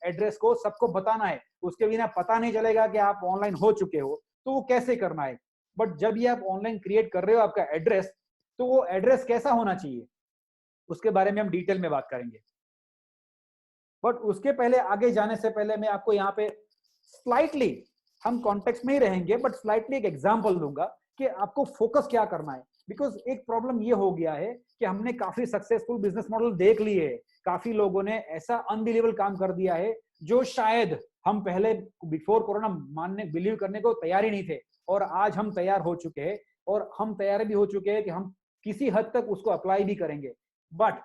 एड्रेस को सबको बताना है। उसके बिना पता नहीं चलेगा कि आप ऑनलाइन हो चुके हो, तो वो कैसे करना है। बट जब ये आप ऑनलाइन क्रिएट कर रहे हो आपका एड्रेस, तो वो एड्रेस कैसा होना चाहिए उसके बारे में हम डिटेल में बात करेंगे। बट उसके पहले, आगे जाने से पहले, मैं आपको यहाँ पे स्लाइटली, हम कॉन्टेक्स्ट में ही रहेंगे बट स्लाइटली एक एग्जांपल दूंगा कि आपको फोकस क्या करना है। बिकॉज एक प्रॉब्लम ये हो गया है कि हमने काफी सक्सेसफुल बिजनेस मॉडल देख लिए है, काफी लोगों ने ऐसा अनबिलीवेबल काम कर दिया है जो शायद हम पहले बिफोर कोरोना मानने, बिलीव करने को तैयार ही नहीं थे, और आज हम तैयार हो चुके हैं, और हम तैयार भी हो चुके हैं कि हम किसी हद तक उसको अप्लाई भी करेंगे। बट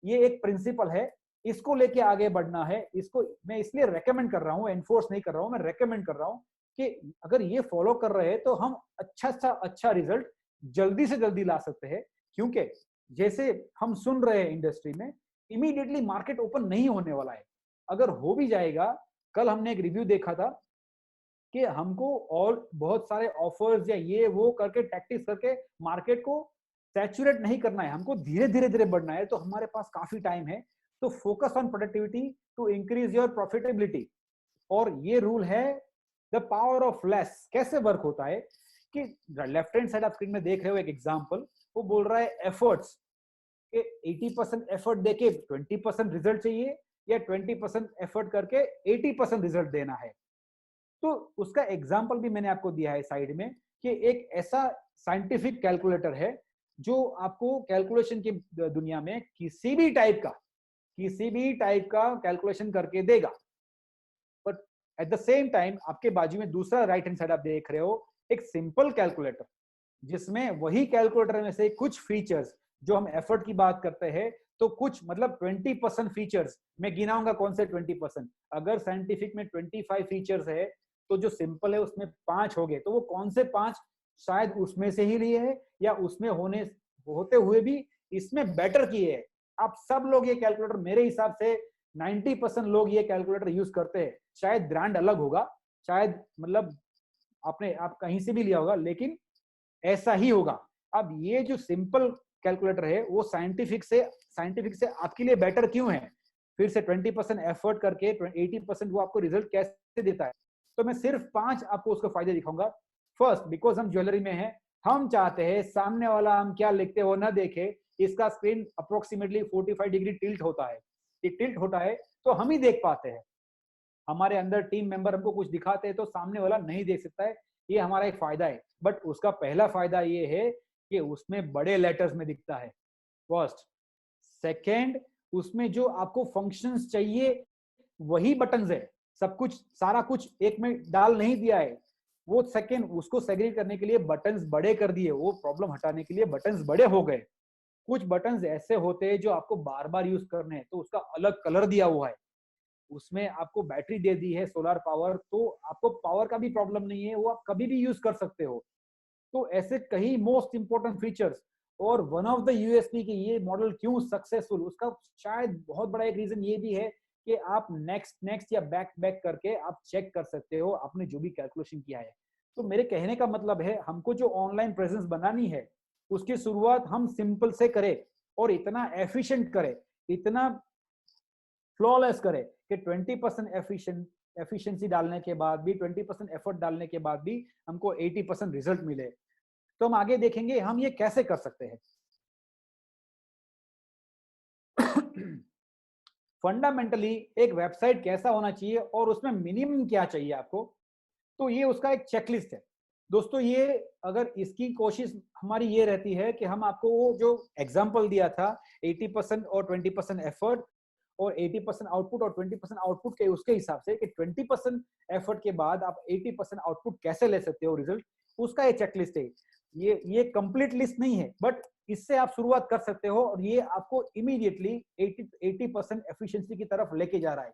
ये एक प्रिंसिपल है, इसको लेके आगे बढ़ना है। इसको मैं इसलिए रेकमेंड कर रहा हूँ, एनफोर्स नहीं कर रहा हूँ, मैं रेकमेंड कर रहा हूँ कि अगर ये फॉलो कर रहे हैं तो हम अच्छा रिजल्ट जल्दी से जल्दी ला सकते हैं। क्योंकि जैसे हम सुन रहे हैं इंडस्ट्री में, इमीडिएटली मार्केट ओपन नहीं होने वाला है। अगर हो भी जाएगा, कल हमने एक रिव्यू देखा था कि हमको और बहुत सारे ऑफर्स या ये वो करके टैक्टिक्स करके मार्केट को सैचुरेट नहीं करना है, हमको धीरे धीरे धीरे बढ़ना है। तो हमारे पास काफी टाइम है, तो focus on productivity to increase your profitability. और ये रूल है द पावर ऑफ लेस। कैसे वर्क होता है कि लेफ्ट हैंड साइड आप स्क्रीन में देख रहे हो एक एग्जांपल, वो बोल रहा है एफर्ट्स के 80% एफर्ट देके 20% रिजल्ट चाहिए, या 20% एफर्ट करके 80% रिजल्ट देना है। तो उसका एग्जाम्पल भी मैंने आपको दिया है साइड में, कि एक ऐसा साइंटिफिक कैलकुलेटर है जो आपको कैलकुलेशन की दुनिया में किसी भी टाइप का कैलकुलेशन करके देगा। But at the same time आपके बाजू में दूसरा राइट हैंड साइड आप देख रहे हो, एक सिंपल कैलकुलेटर, जिसमें वही कैलकुलेटर में से कुछ फीचर्स, जो हम एफर्ट की बात करते हैं, तो कुछ मतलब 20% फीचर्स, मैं गिनाऊंगा कौन से 20%। अगर साइंटिफिक में 25 फीचर्स है, तो जो सिंपल है उसमें 5 हो गए, तो वो कौन से 5 शायद उसमें से ही लिए है, या उसमें होते हुए भी इसमें बेटर किए है। आप सब लोग ये कैलकुलेटर, मेरे हिसाब से 90% लोग ये कैलकुलेटर यूज करते हैं। शायद ब्रांड अलग होगा, शायद मतलब आप कहीं से भी लिया होगा, लेकिन ऐसा ही होगा। अब ये जो सिंपल कैलकुलेटर है वो साइंटिफिक से आपके लिए बेटर क्यों है? फिर से 20% एफर्ट करके 80% वो आपको रिजल्ट कैसे देता है? तो मैं सिर्फ 5 आपको उसके फायदे दिखाऊंगा। फर्स्ट, बिकॉज हम ज्वेलरी में हैं, हम चाहते हैं सामने वाला हम क्या लिखते हो ना देखे। इसका स्क्रीन अप्रोक्सीमेटली 45 डिग्री टिल्ट होता है, ये टिल्ट होता है तो हम ही देख पाते हैं। हमारे अंदर टीम मेंबर हमको कुछ दिखाते हैं तो सामने वाला नहीं देख सकता है, ये हमारा एक फायदा है। बट उसका पहला फायदा ये है कि उसमें बड़े लेटर्स में दिखता है, फर्स्ट। सेकेंड, उसमें जो आपको फंक्शंस चाहिए वही बटन्स है, सब कुछ सारा कुछ एक में डाल नहीं दिया है। वो सेकेंड, उसको सेग्रीगेट करने के लिए बटन्स बड़े कर दिए, वो प्रॉब्लम हटाने के लिए बटन्स बड़े हो गए। कुछ बटन्स ऐसे होते हैं जो आपको बार बार यूज करने हैं, तो उसका अलग कलर दिया हुआ है। उसमें आपको बैटरी दे दी है, सोलर पावर, तो आपको पावर का भी प्रॉब्लम नहीं है, वो आप कभी भी यूज कर सकते हो। तो ऐसे कई मोस्ट इंपोर्टेंट फीचर्स। और वन ऑफ द यूएसपी की ये मॉडल क्यों सक्सेसफुल, उसका शायद बहुत बड़ा एक रीजन ये भी है कि आप नेक्स्ट या बैक बैक करके आप चेक कर सकते हो आपने जो भी कैलकुलेशन किया है। तो मेरे कहने का मतलब है, हमको जो ऑनलाइन प्रेजेंस बनानी है, उसकी शुरुआत हम सिंपल से करें और इतना एफिशिएंट करें, इतना फ्लॉलेस करें कि 20% एफिशिएंसी डालने के बाद भी, 20% एफर्ट डालने के बाद भी हमको 80% रिजल्ट मिले। तो हम आगे देखेंगे हम ये कैसे कर सकते हैं। फंडामेंटली एक वेबसाइट कैसा होना चाहिए और उसमें मिनिमम क्या चाहिए आपको, तो ये उसका एक चेकलिस्ट है दोस्तों। ये अगर इसकी कोशिश हमारी ये रहती है कि हम आपको वो जो एग्जांपल दिया था 80% और 20% एफर्ट और 80% आउटपुट और 20% आउटपुट के उसके हिसाब से कि 20% एफर्ट के बाद आप 80% आउटपुट कैसे ले सकते हो रिजल्ट, उसका ये चेकलिस्ट है। ये कंप्लीट लिस्ट नहीं है, बट इससे आप शुरुआत कर सकते हो और ये आपको इमीडिएटली 80% एफिशिएंसी की तरफ लेके जा रहा है।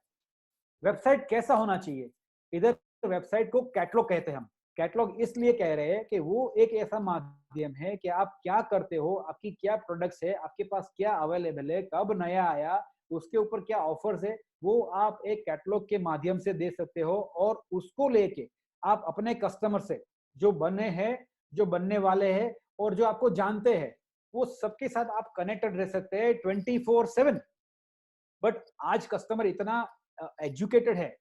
वेबसाइट कैसा होना चाहिए, इधर वेबसाइट को कैटलॉग कहते हैं हम। कैटलॉग इसलिए कह रहे हैं कि वो एक ऐसा माध्यम है कि आप क्या करते हो, आपकी क्या प्रोडक्ट्स है, आपके पास क्या अवेलेबल है, कब नया आया, उसके ऊपर क्या ऑफर्स है, वो आप एक कैटलॉग के माध्यम से दे सकते हो। और उसको लेके आप अपने कस्टमर से, जो बने हैं, जो बनने वाले हैं और जो आपको जानते हैं, वो सबके साथ आप कनेक्टेड रह सकते हैं 24/7। बट आज कस्टमर इतना एजुकेटेड है,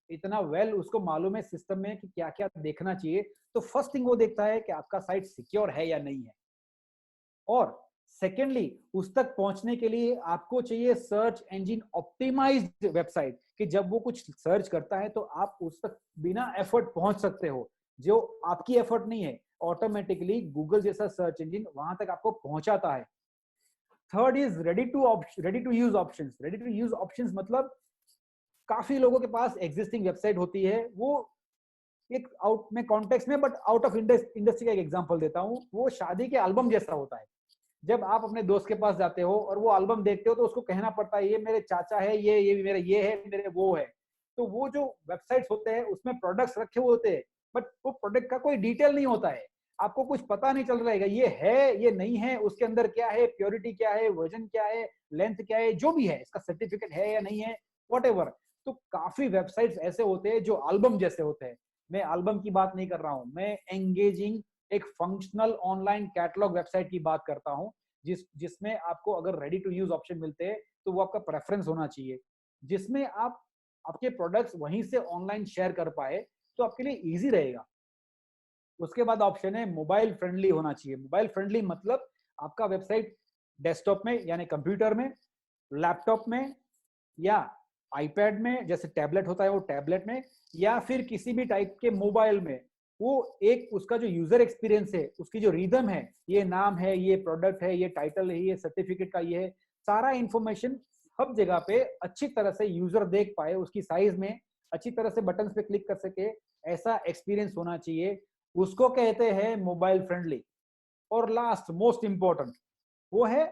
इतना वेल उसको मालूम है सिस्टम में कि क्या क्या देखना चाहिए। तो फर्स्ट थिंग वो देखता है कि आपका साइट सिक्योर है या नहीं है। और सेकेंडली, उस तक पहुंचने के लिए आपको चाहिए सर्च इंजन ऑप्टिमाइज्ड वेबसाइट, कि जब वो कुछ सर्च करता है तो आप उस तक बिना एफर्ट पहुंच सकते हो, जो आपकी एफर्ट नहीं है, ऑटोमेटिकली गूगल जैसा सर्च इंजन वहां तक आपको पहुंचाता है। Third is ready to use options. Ready to use options मतलब काफी लोगों के पास एग्जिस्टिंग वेबसाइट होती है, वो एक आउट में कॉन्टेक्स्ट में, बट आउट ऑफ इंडस्ट्री का एक एग्जांपल देता हूं, वो शादी के एल्बम जैसा होता है। जब आप अपने दोस्त के पास जाते हो और वो एल्बम देखते हो तो उसको कहना पड़ता है ये मेरे चाचा है, ये मेरे ये है, मेरे वो है। तो वो जो वेबसाइट्स होते हैं उसमें प्रोडक्ट्स रखे हुए होते हैं, बट वो प्रोडक्ट का कोई डिटेल नहीं होता है, आपको कुछ पता नहीं चल रहेगा ये है ये नहीं है, उसके अंदर क्या है, प्योरिटी क्या है, वजन क्या है, लेंथ क्या है, जो भी है, इसका सर्टिफिकेट है या नहीं है, वॉट। तो काफी वेबसाइट्स ऐसे होते हैं जो एल्बम जैसे होते हैं। मैं एल्बम की बात नहीं कर रहा हूं, मैं एंगेजिंग एक फंक्शनल ऑनलाइन कैटलॉग वेबसाइट की बात करता हूं, जिसमें आपको अगर रेडी टू यूज ऑप्शन मिलते हैं तो वो आपका प्रेफरेंस होना चाहिए, जिसमें आप आपके प्रोडक्ट्स वहीं से ऑनलाइन शेयर कर पाए, तो आपके लिए इजी रहेगा। उसके बाद ऑप्शन है मोबाइल फ्रेंडली होना चाहिए। मोबाइल फ्रेंडली मतलब आपका वेबसाइट डेस्कटॉप में यानी कंप्यूटर में, लैपटॉप में या आईपैड में, जैसे टैबलेट होता है वो टैबलेट में, या फिर किसी भी टाइप के मोबाइल में, वो एक उसका जो यूजर एक्सपीरियंस है, उसकी जो रिदम है, ये नाम है, ये प्रोडक्ट है, ये टाइटल है, ये सर्टिफिकेट का ये है, सारा इंफॉर्मेशन सब जगह पे अच्छी तरह से यूजर देख पाए, उसकी साइज में अच्छी तरह से बटन पे क्लिक कर सके, ऐसा एक्सपीरियंस होना चाहिए। उसको कहते हैं मोबाइल फ्रेंडली। और लास्ट मोस्ट इंपॉर्टेंट वो है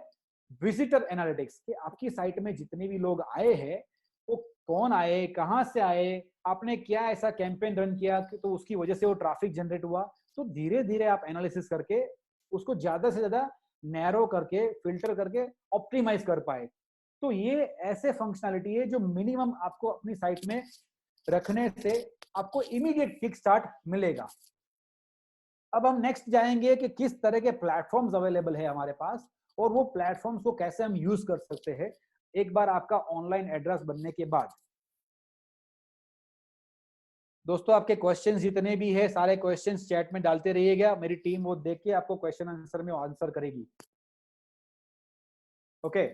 विजिटर एनालिटिक्स, कि आपकी साइट में जितने भी लोग आए हैं वो कौन आए, कहां से आए, आपने क्या ऐसा कैंपेन रन किया कि तो उसकी वजह से वो ट्रैफिक जनरेट हुआ। तो धीरे धीरे आप एनालिसिस करके उसको ज्यादा से ज्यादा नैरो करके, फिल्टर करके ऑप्टिमाइज कर पाए। तो ये ऐसे फंक्शनैलिटी है जो मिनिमम आपको अपनी साइट में रखने से आपको इमीडिएट किक स्टार्ट मिलेगा। अब हम नेक्स्ट जाएंगे कि किस तरह के प्लेटफॉर्म्स अवेलेबल है हमारे पास, और वो प्लेटफॉर्म्स को कैसे हम यूज कर सकते हैं एक बार आपका ऑनलाइन एड्रेस बनने के बाद। दोस्तों, आपके क्वेश्चंस जितने भी है सारे क्वेश्चंस चैट में डालते रहिएगा, मेरी टीम वो देख के आपको क्वेश्चन आंसर में आंसर करेगी। ओके,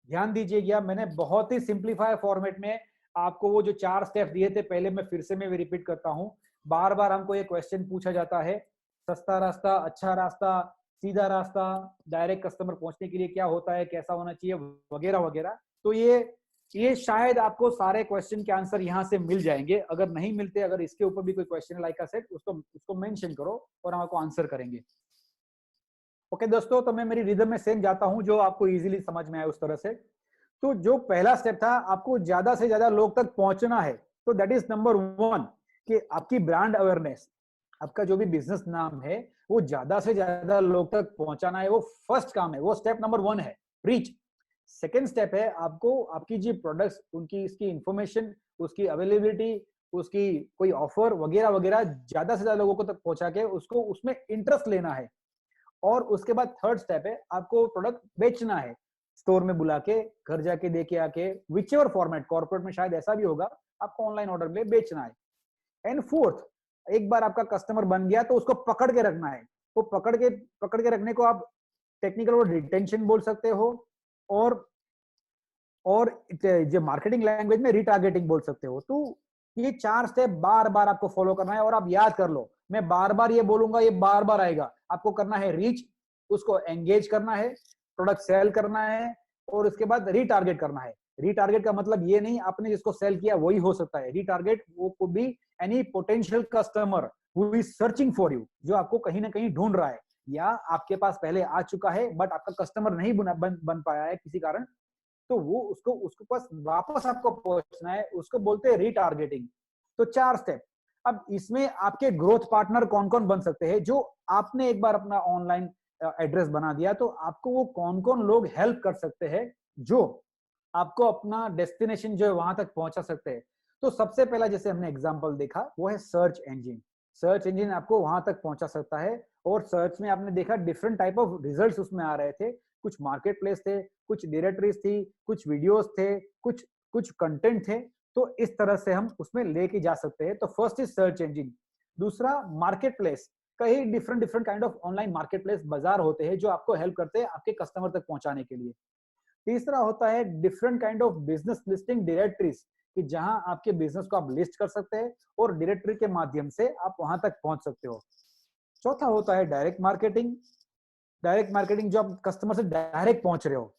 ध्यान दीजिएगा, मैंने बहुत ही सिंप्लीफाई फॉर्मेट में आपको वो जो 4 स्टेप दिए थे, पहले मैं फिर से रिपीट करता हूं। बार बार हमको ये क्वेश्चन पूछा जाता है, सस्ता रास्ता, अच्छा रास्ता, सीधा रास्ता, डायरेक्ट कस्टमर पहुंचने के लिए क्या होता है, कैसा होना चाहिए, वगैरह वगैरह। तो ये शायद आपको सारे क्वेश्चन के आंसर यहाँ से मिल जाएंगे। अगर नहीं मिलते, अगर इसके ऊपर भी कोई क्वेश्चन लाइक अ सेट, उसको मेंशन करो और हम आपको आंसर करेंगे। ओके दोस्तों, तो मैं मेरी रिदम में सेम जाता हूं जो आपको इजीली समझ में आए उस तरह से। तो जो पहला स्टेप था, आपको ज्यादा से ज्यादा लोग तक पहुंचना है, तो दैट इज नंबर 1 कि आपकी ब्रांड अवेयरनेस, आपका जो भी बिजनेस नाम है वो ज्यादा से ज्यादा लोग तक पहुंचाना है। वो फर्स्ट काम है, वो स्टेप नंबर 1 है, रीच। सेकेंड स्टेप है आपको आपकी जो प्रोडक्ट्स, उनकी इसकी इंफॉर्मेशन, उसकी अवेलेबिलिटी, उसकी कोई ऑफर वगैरह वगैरह ज्यादा से ज्यादा लोगों को तक पहुंचा के उसको उसमें इंटरेस्ट लेना है। और उसके बाद थर्ड स्टेप है आपको प्रोडक्ट बेचना है, स्टोर में बुला के, घर जाके दे के आके, विच एवर फॉर्मेट, कॉर्पोरेट में शायद ऐसा भी होगा, आपको ऑनलाइन ऑर्डर में बेचना है। एंड फोर्थ, एक बार आपका कस्टमर बन गया तो उसको पकड़ के रखना है। वो पकड़ के रखने को आप टेक्निकल वर्ड रिटेंशन बोल सकते हो, और जो मार्केटिंग लैंग्वेज में रिटारगेटिंग बोल सकते हो। तो ये 4 स्टेप बार बार आपको फॉलो करना है। और आप याद कर लो, मैं बार बार ये बोलूंगा, ये बार बार आएगा। आपको करना है रीच, उसको एंगेज करना है, प्रोडक्ट सेल करना है, और उसके बाद रीटारगेट करना है। रीटारगेट का मतलब ये नहीं आपने जिसको सेल किया वही हो सकता है। रीटारगेट वो could be any potential customer who is searching for you, जो आपको कहीं ना कहीं ढूंढ रहा है, या आपके पास पहले आ चुका है बट आपका कस्टमर नहीं बन पाया है किसी कारण, तो वो उसको पास वापस आपको पहुंचना है, उसको बोलते हैं रीटारगेटिंग। तो 4 स्टेप। अब इसमें आपके ग्रोथ पार्टनर कौन कौन बन सकते हैं? जो आपने एक बार अपना ऑनलाइन एड्रेस बना दिया तो आपको वो कौन कौन लोग हेल्प कर सकते हैं जो आपको अपना डेस्टिनेशन जो है वहां तक पहुंचा सकते हैं। तो सबसे पहला जैसे हमने एग्जांपल देखा वो है सर्च इंजन। सर्च इंजन आपको वहां तक पहुंचा सकता है, और सर्च में आपने देखा डिफरेंट टाइप ऑफ रिजल्ट्स उसमें आ रहे थे। कुछ मार्केट प्लेस थे, कुछ डायरेक्टरीज थी, कुछ वीडियोस थे, कुछ कुछ कंटेंट थे। तो इस तरह से हम उसमें लेके जा सकते हैं। तो फर्स्ट इज सर्च इंजन। दूसरा मार्केट प्लेस, कई different different kind of online market place बाजार होते हैं जो आपको हेल्प करते हैं आपके कस्टमर तक पहुंचाने के लिए। तीसरा होता है different kind of business listing directories, कि जहां आपके बिजनेस को आप लिस्ट कर सकते हैं और डायरेक्टरी के माध्यम से आप वहां तक पहुंच सकते हो। चौथा होता है डायरेक्ट मार्केटिंग। डायरेक्ट मार्केटिंग जो आप कस्टमर से डायरेक्ट पहुंच रहे हो।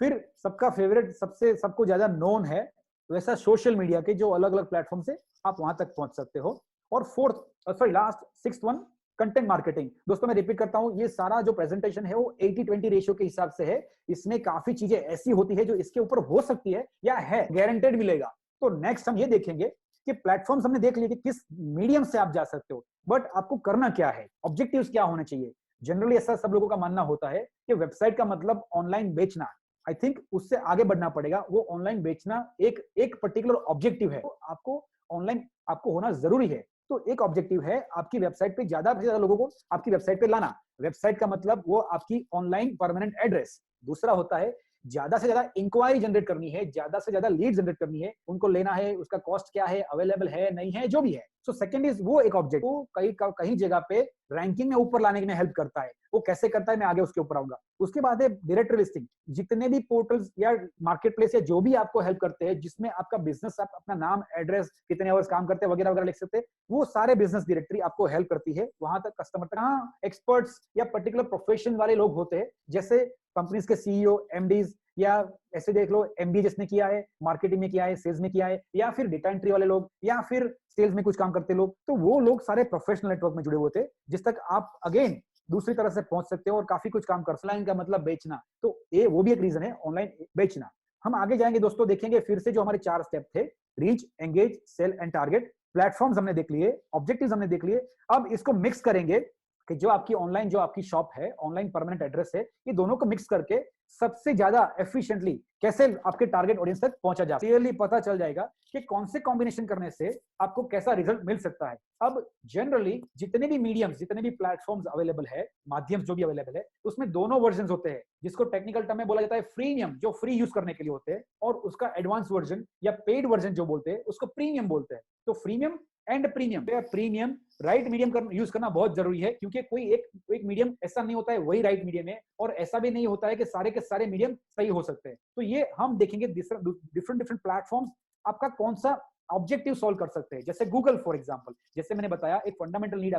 फिर सबका फेवरेट, सबसे सबको ज्यादा नोन है वैसा सोशल मीडिया के जो अलग अलग प्लेटफॉर्म से आप वहां तक पहुंच सकते हो। और fourth, sorry last, sixth one, content marketing. दोस्तों मैं रिपीट करता हूं, ये सारा जो प्रेजेंटेशन है वो 80-20 रेशियो के हिसाब से है। इसमें काफी चीजें ऐसी होती है जो इसके ऊपर हो सकती है या है गारंटेड मिलेगा। तो नेक्स्ट हम ये देखेंगे कि प्लेटफॉर्म्स हमने देख लिए कि किस मीडियम से आप जा सकते हो, बट आपको करना क्या है, ऑब्जेक्टिव्स क्या होने चाहिए। जनरली ऐसा सब लोगों का मानना होता है कि वेबसाइट का मतलब ऑनलाइन बेचना। आई थिंक उससे आगे बढ़ना पड़ेगा। वो ऑनलाइन बेचना एक पर्टिकुलर ऑब्जेक्टिव है, तो आपको ऑनलाइन आपको होना जरूरी है। तो एक ऑब्जेक्टिव है आपकी वेबसाइट पे ज्यादा से ज्यादा लोगों को आपकी वेबसाइट पे लाना। वेबसाइट का मतलब वो आपकी ऑनलाइन परमानेंट एड्रेस। दूसरा होता है ज्यादा से ज्यादा इंक्वायरी जनरेट करनी है, ज्यादा से ज्यादा लीड जनरेट करनी है, उनको लेना है, उसका कॉस्ट क्या है, अवेलेबल है नहीं है, जो भी है। सो सेकंड इज वो एक ऑब्जेक्ट, वो कहीं जगह पे रैंकिंग में ऊपर लाने में हेल्प करता है। वो कैसे करता है मैं आगे उसके ऊपर आऊंगा। उसके बाद है डायरेक्टरी लिस्टिंग। जितने भी पोर्टल्स या मार्केट प्लेस या जो भी आपको हेल्प करते हैं, जिसमें आपका बिजनेस, आप अपना नाम, एड्रेस, कितने आवर्स काम करते हैं वगैरह वगैरह लिख सकते हैं, वो सारे बिजनेस डायरेक्टरी आपको हेल्प करती है वहां तक कस्टमर तक। हाँ, एक्सपर्ट्स या पर्टिकुलर प्रोफेशन वाले लोग होते हैं, जैसे कंपनीज के सीईओ, एमडीज, या ऐसे देख लो एमबीए जिसने किया है, मार्केटिंग में किया है, सेल्स में किया है, या फिर डेटा एंट्री वाले लोग, या फिर सेल्स में कुछ काम करते लोग, तो वो लोग सारे प्रोफेशनल नेटवर्क में जुड़े हुए थे, जिस तक आप अगेन दूसरी तरह से पहुंच सकते हो और काफी कुछ काम कर। ऑनलाइन का मतलब बेचना, तो ये वो भी एक रीजन है, ऑनलाइन बेचना। हम आगे जाएंगे दोस्तों, देखेंगे फिर से जो हमारे 4 स्टेप थे, reach, engage, sell and target. Platforms हमने देख लिए, ऑब्जेक्टिव्स हमने देख लिए। अब इसको मिक्स करेंगे कि जो आपकी ऑनलाइन, जो आपकी शॉप है, ऑनलाइन परमानेंट एड्रेस है, ये दोनों को मिक्स करके सबसे ज्यादा एफिशिएंटली कैसे आपके टारगेट ऑडियंस तक पहुंचा जा। क्लियरली पता चल जाएगा कि कौन से कॉम्बिनेशन करने से आपको कैसा रिजल्ट मिल सकता है। अब जनरली जितने भी मीडियम्स, जितने भी प्लेटफॉर्म्स अवेलेबल है, माध्यम जो भी अवेलेबल है, उसमें दोनों वर्जन होते हैं, जिसको टेक्निकल टर्म में बोला जाता है फ्रीमियम, जो फ्री यूज करने के लिए होते हैं, और उसका एडवांस वर्जन या पेड वर्जन जो बोलते हैं उसको प्रीमियम बोलते हैं। तो freemium and premium, premium right medium use करना बहुत जरूरी है, क्योंकि कोई एक मीडियम ऐसा नहीं होता है वही राइट मीडियम है, और ऐसा भी नहीं होता है कि सारे के सारे मीडियम सही हो सकते हैं। तो ये हम देखेंगे डिफरेंट प्लेटफॉर्म्स आपका कौन सा ऑब्जेक्टिव सॉल्व कर सकते हैं। जैसे गूगल फॉर एग्जांपल, जैसे मैंने बताया एक fundamental need,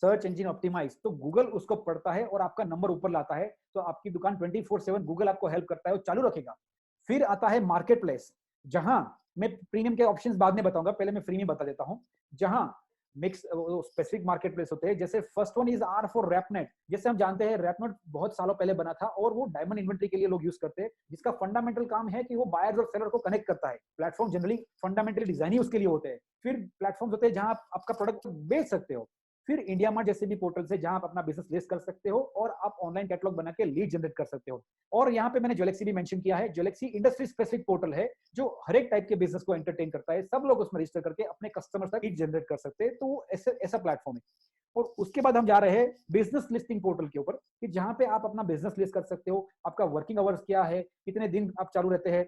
search engine optimize, तो गूगल उसको पढ़ता है और आपका नंबर ऊपर लाता है, तो आपकी दुकान 24/7 गूगल आपको हेल्प करता है और चालू रखेगा। फिर आता है मार्केट प्लेस, जहां मैं प्रीमियम के ऑप्शंस बाद में बताऊंगा, पहले मैं फ्री में बता देता हूं। जहां मिक्स स्पेसिफिक मार्केट प्लेस होते हैं, जैसे first one is R for ARPANET. जैसे हम जानते हैं रैपनेट बहुत सालों पहले बना था और वो डायमंड इन्वेंट्री के लिए लोग यूज करते हैं, जिसका फंडामेंटल काम है कि वो बायर्स और सेलर को कनेक्ट करता है। प्लेटफॉर्म जनरली फंडामेंटली डिजाइन ही उसके लिए होते हैं। फिर प्लेटफॉर्म होते हैं जहां आप आपका प्रोडक्ट बेच सकते हो। फिर इंडिया मार्ट जैसे भी पोर्टल से जहां आप अपना बिजनेस लिस्ट कर सकते हो और आप ऑनलाइन कैटलॉग बना के लीड जनरेट कर सकते हो। और यहाँ पे मैंने ज्वेलेक्सी भी मेंशन किया है। ज्वेलेक्सी इंडस्ट्री स्पेसिफिक पोर्टल है जो हर एक टाइप के बिजनेस को एंटरटेन करता है, सब लोग उसमें रजिस्टर करके अपने कस्टमर्स तक लीड जनरेट कर सकते हैं। तो ऐसा प्लेटफॉर्म है। और उसके बाद हम जा रहे हैं बिजनेस लिस्टिंग पोर्टल के ऊपर, कि जहां पे आप अपना बिजनेस लिस्ट कर सकते हो, आपका वर्किंग आवर्स क्या है, कितने दिन आप चालू रहते हैं,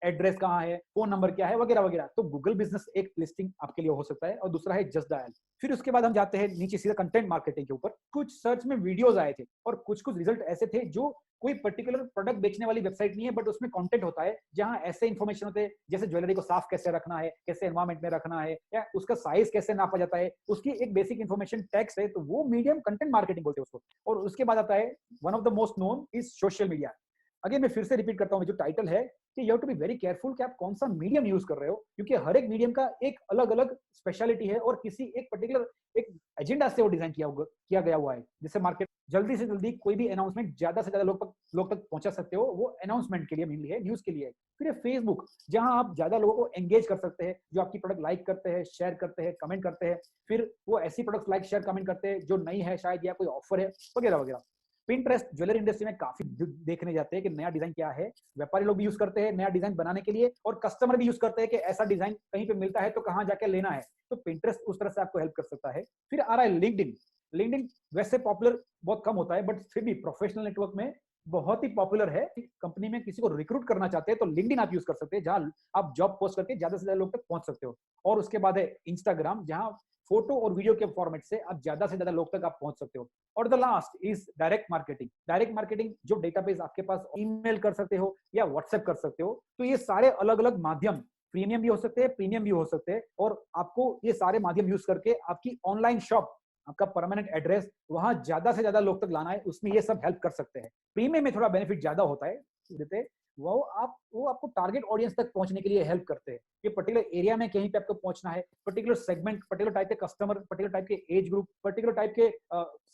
एड्रेस कहाँ है, फोन नंबर क्या है, वगैरह वगैरह। तो गूगल बिजनेस एक लिस्टिंग आपके लिए हो सकता है। और दूसरा है जस्ट डायल। फिर उसके बाद हम जाते हैं नीचे सीधा कंटेंट मार्केटिंग के ऊपर। कुछ सर्च में वीडियोस आए थे और कुछ रिजल्ट ऐसे थे जो कोई पर्टिकुलर प्रोडक्ट बेचने वाली वेबसाइट नहीं है, बट उसमें कंटेंट होता है जहां ऐसे इंफॉर्मेशन होते हैं जैसे ज्वेलरी को साफ कैसे रखना है, कैसे एनवायरमेंट में रखना है, या उसका साइज कैसे नापा जाता है, उसकी एक बेसिक इंफॉर्मेशन टेक्स्ट है। तो वो मीडियम कंटेंट मार्केटिंग बोलते हैं उसको। और उसके बाद आता है one of the most known is social media. Again मैं फिर से रिपीट करता हूं, जो टाइटल है कि you have to be very careful कि आप कौन सा मीडियम यूज कर रहे हो, क्योंकि हर एक मीडियम का एक अलग अलग स्पेशलिटी है और किसी एक पर्टिकुलर एक एजेंडा से वो डिजाइन किया गया हुआ है। जैसे मार्केट जल्दी से जल्दी कोई भी अनाउंसमेंट ज्यादा से ज्यादा लोग तक पहुंचा सकते हो, वो अनाउंसमेंट के लिए मेनली है, न्यूज के लिए है। फिर फेसबुक, जहां आप ज्यादा लोगों को एंगेज कर सकते हैं, जो आपकी प्रोडक्ट लाइक करते हैं, शेयर करते हैं, कमेंट करते हैं। फिर वो ऐसी प्रोडक्ट लाइक शेयर कमेंट करते हैं जो नई है शायद, या कोई ऑफर है, वगैरह वगैरह। पिंटरेस्ट ज्वेलरी इंडस्ट्री में काफी देखने जाते हैं कि नया डिजाइन क्या है। व्यापारी लोग भी यूज करते हैं नया डिजाइन बनाने के लिए, और कस्टमर भी यूज करते हैं कि ऐसा डिजाइन कहीं पे मिलता है तो कहां जाके लेना है। तो पिंटरेस्ट उस तरह से आपको हेल्प कर सकता है। फिर आ रहा है लिंक्डइन। लिंक्डइन वैसे पॉपुलर बहुत कम होता है, बट फिर भी प्रोफेशनल नेटवर्क में बहुत ही पॉपुलर है। कंपनी में किसी को रिक्रूट करना चाहते हैं तो लिंक्डइन आप यूज कर सकते हैं, जहां आप जॉब पोस्ट करके ज्यादा से ज्यादा लोग तक पहुंच सकते हो। और उसके बाद है इंस्टाग्राम, जहां फोटो और वीडियो के फॉर्मेट से आप ज्यादा से ज्यादा लोग तक आप पहुंच सकते हो। और the last is direct marketing. Direct marketing जो डेटाबेस आपके पास, ईमेल कर सकते हो या व्हाट्सएप कर सकते हो। तो ये सारे अलग अलग माध्यम, प्रीमियम भी हो सकते हैं, प्रीमियम भी हो सकते हैं, और आपको ये सारे माध्यम यूज करके आपकी ऑनलाइन शॉप, आपका परमानेंट एड्रेस, वहां ज्यादा से ज्यादा लोग तक लाना है, उसमें ये सब हेल्प कर सकते हैं। प्रीमियम में थोड़ा बेनिफिट ज्यादा होता है देते, वो आपको टारगेट ऑडियंस तक पहुंचने के लिए हेल्प करते हैं। ये पर्टिकुलर एरिया में कहीं पे आपको पहुंचना है, पर्टिकुलर सेगमेंट, पर्टिकुलर टाइप के कस्टमर, पर्टिकुलर टाइप के एज ग्रुप, पर्टिकुलर टाइप के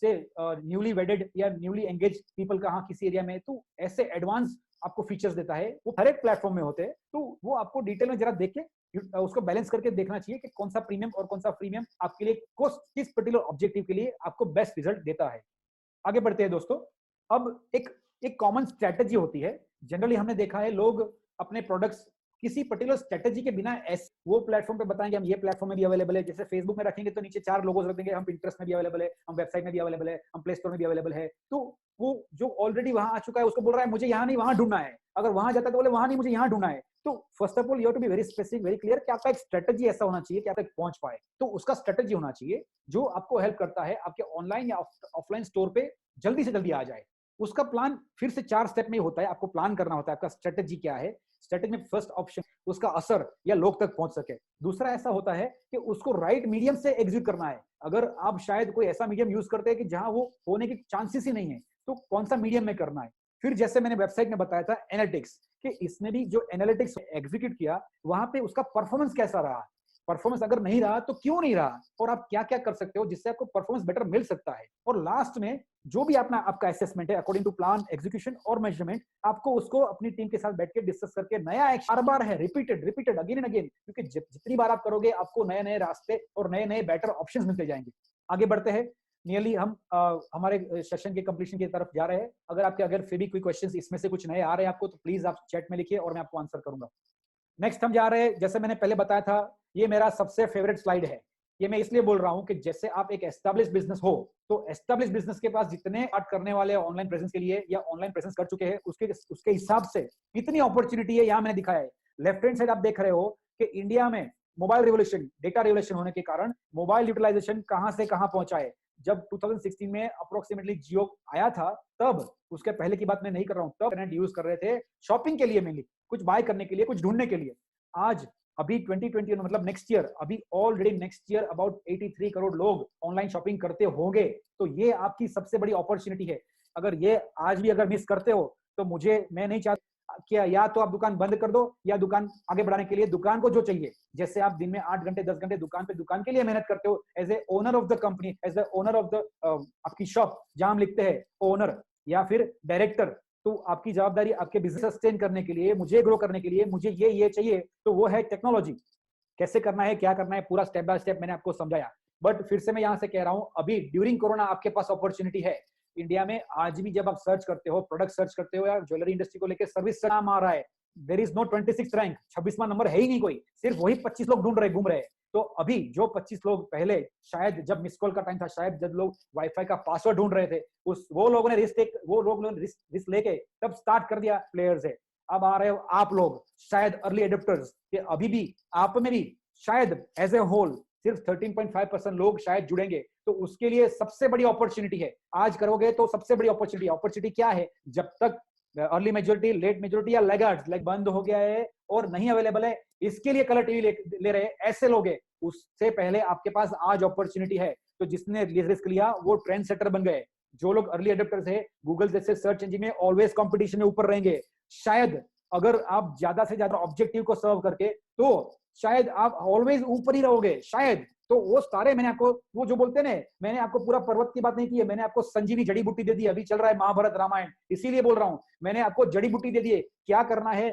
से न्यूली वेडेड या न्यूली एंगेज पीपल कहाँ किसी एरिया में, तो ऐसे एडवांस आपको फीचर्स देता है। वो हर एक प्लेटफॉर्म में होते हैं, तो वो आपको डिटेल में जरा देख के उसको बैलेंस करके देखना चाहिए कि कौन सा प्रीमियम और कौन सा प्रीमियम आपके लिए किस पर्टिकुलर ऑब्जेक्टिव के लिए आपको बेस्ट रिजल्ट देता है। आगे बढ़ते हैं दोस्तों। अब एक कॉमन स्ट्रेटेजी होती है। जनरली हमने देखा है लोग अपने प्रोडक्ट्स किसी पर्टिकुलर स्ट्रेटेजी के बिना वो प्लेटफॉर्म पे बताएंगे हम ये प्लेटफॉर्म में भी अवेलेबल है। जैसे फेसबुक में रखेंगे तो नीचे 4 लोगोस रख देंगे, हम पिंटरेस्ट में भी अवेलेबल है, हम वेबसाइट में भी अवेलेबल है, हम प्ले स्टोर में भी अवेलेबल है। तो वो जो ऑलरेडी वहां आ चुका है उसको बोल रहा है मुझे यहाँ नहीं वहां ढूंढना है, अगर वहां जाता है तो बोले वहां नहीं मुझे यहाँ ढूंढना है। तो first of all you have to be very specific, very clear कि आपका एक स्ट्रेटजी ऐसा होना चाहिए कि आप तक पहुंच पाए। तो उसका स्ट्रेटजी होना चाहिए जो आपको हेल्प करता है आपके ऑनलाइन या ऑफलाइन स्टोर पे जल्दी से जल्दी आ जाए। उसका प्लान फिर से 4 स्टेप में होता है, आपको प्लान करना होता है आपका स्ट्रेटजी क्या है। स्ट्रेटजी में फर्स्ट ऑप्शन उसका असर या लोग तक पहुंच सके। दूसरा ऐसा होता है कि उसको राइट मीडियम से एग्जीक्यूट करना है। अगर आप शायद कोई ऐसा मीडियम यूज करते हैं कि जहां वो होने के चांसेस ही नहीं है, तो कौन सा मीडियम में करना है। फिर जैसे मैंने वेबसाइट में बताया था एनालिटिक्स, कि इसने भी जो एनालिटिक्स एग्जीक्यूट किया वहां पे उसका परफॉर्मेंस कैसा रहा, परफॉर्मेंस अगर नहीं रहा तो क्यों नहीं रहा, और आप क्या क्या कर सकते हो जिससे आपको परफॉर्मेंस बेटर मिल सकता है। और लास्ट में जो भी अपना आपका असेसमेंट है अकॉर्डिंग टू प्लान, एग्जीक्यूशन और मेजरमेंट, आपको उसको अपनी टीम के साथ बैठ के डिस्कस करके नया एक बार बार है repeated repeated again and again, क्योंकि जितनी बार आप करोगे आपको नए नए रास्ते और नए नए बेटर ऑप्शंस मिलते जाएंगे। आगे बढ़ते हैं, नियरली हम हमारे सेशन के कंप्लीशन की तरफ जा रहे हैं। अगर फिर भी कोई क्वेश्चंस इसमें से कुछ नए आ रहे हैं आपको तो प्लीज आप चैट में लिखिए और मैं आपको आंसर करूंगा। नेक्स्ट हम जा रहे हैं, जैसे मैंने पहले बताया था, ये मेरा सबसे फेवरेट स्लाइड है। ये मैं इसलिए बोल रहा हूं कि जैसे आप एक एस्टेब्लिश बिजनेस हो, तो एस्टेब्लिश बिजनेस के पास जितने स्टार्ट करने वाले ऑनलाइन प्रेजेंस के लिए या ऑनलाइन प्रेजेंस कर चुके हैं उसके हिसाब से कितनी अपॉर्चुनिटी है यहाँ मैंने दिखाया है। लेफ्ट हैंड साइड आप देख रहे हो कि इंडिया में मोबाइल रिवोल्यूशन, डेटा रिवोल्यूशन होने के कारण मोबाइल यूटिलाइजेशन कहां से कहां पहुंचा है। जब 2016 में अप्रोक्सीमेटली जियो आया था, तब, उसके पहले की बात मैं नहीं कर रहा हूं, तब इंटरनेट यूज कर रहे थे शॉपिंग के लिए, मेनली कुछ बाय करने के लिए, कुछ ढूंढने के लिए। आज अभी 2020 मतलब नेक्स्ट ईयर, अभी already next year about 83 crore लोग ऑनलाइन शॉपिंग करते होंगे। तो ये आपकी सबसे बड़ी अपॉर्चुनिटी है। अगर ये आज भी अगर मिस करते हो तो मैं नहीं चाहता कि या तो आप दुकान बंद कर दो, या दुकान आगे बढ़ाने के लिए दुकान को जो चाहिए, जैसे आप दिन में 8 घंटे 10 घंटे दुकान के लिए मेहनत करते हो as a owner of the company, as a owner of the आपकी शॉप, जहां हम लिखते हैं ओनर या फिर डायरेक्टर, तो आपकी जवाबदारी आपके बिजनेस सस्टेन करने के लिए, मुझे ग्रो करने के लिए मुझे ये चाहिए, तो वो है टेक्नोलॉजी। कैसे करना है, क्या करना है, पूरा स्टेप बाय स्टेप मैंने आपको समझाया। बट फिर से मैं यहां से कह रहा हूं, अभी ड्यूरिंग कोरोना आपके पास अपॉर्चुनिटी है। इंडिया में आज भी जब आप सर्च करते हो, प्रोडक्ट सर्च करते हो या ज्वेलरी इंडस्ट्री को लेकर सर्विस नाम आ रहा है, देयर इज नो 26 रैंक, 26वां नंबर है ही नहीं कोई, सिर्फ वही 25 लोग घूम रहे हैं। तो अभी जो 25 लोग पहले, शायद जब मिस कॉल का टाइम था, शायद जब लोग वाईफाई का पासवर्ड ढूंढ रहे थे, वो लोगों ने रिस्क लेके तब स्टार्ट कर दिया प्लेयर्स है। अब आ रहे हो आप लोग, शायद अर्ली एडेप्टर्स, कि अभी भी आप में भी शायद एज ए होल सिर्फ 13.5% लोग शायद जुड़ेंगे। तो उसके लिए सबसे बड़ी अपॉर्चुनिटी है, आज करोगे तो सबसे बड़ी अपॉर्चुनिटी क्या है, जब तक अर्ली मेजोरिटी, लेट मेजोरिटी या लेगार्ड्स लाइक बंद हो गया है और नहीं अवेलेबल है, इसके लिए कलर टीवी ले रहे ऐसे लोग हैं, उससे पहले आपके पास आज अपॉर्चुनिटी है। तो जिसने रिस्क लिया वो ट्रेंड सेटर बन गए। जो लोग अर्ली एडेप्टर्स है, गूगल जैसे सर्च इंजन में ऑलवेज कंपटीशन में ऊपर रहेंगे। शायद अगर आप ज्यादा से ज्यादा ऑब्जेक्टिव को सर्व करके, तो शायद आप ऑलवेज ऊपर ही रहोगे शायद। तो वो सारे मैंने आपको, वो जो बोलते हैं ना, मैंने आपको पूरा पर्वत की बात नहीं की है, मैंने आपको संजीवनी जड़ी बूटी दे दी। अभी चल रहा है महाभारत रामायण, इसीलिए बोल रहा हूं, मैंने आपको जड़ी बूटी दे दी है, क्या करना है,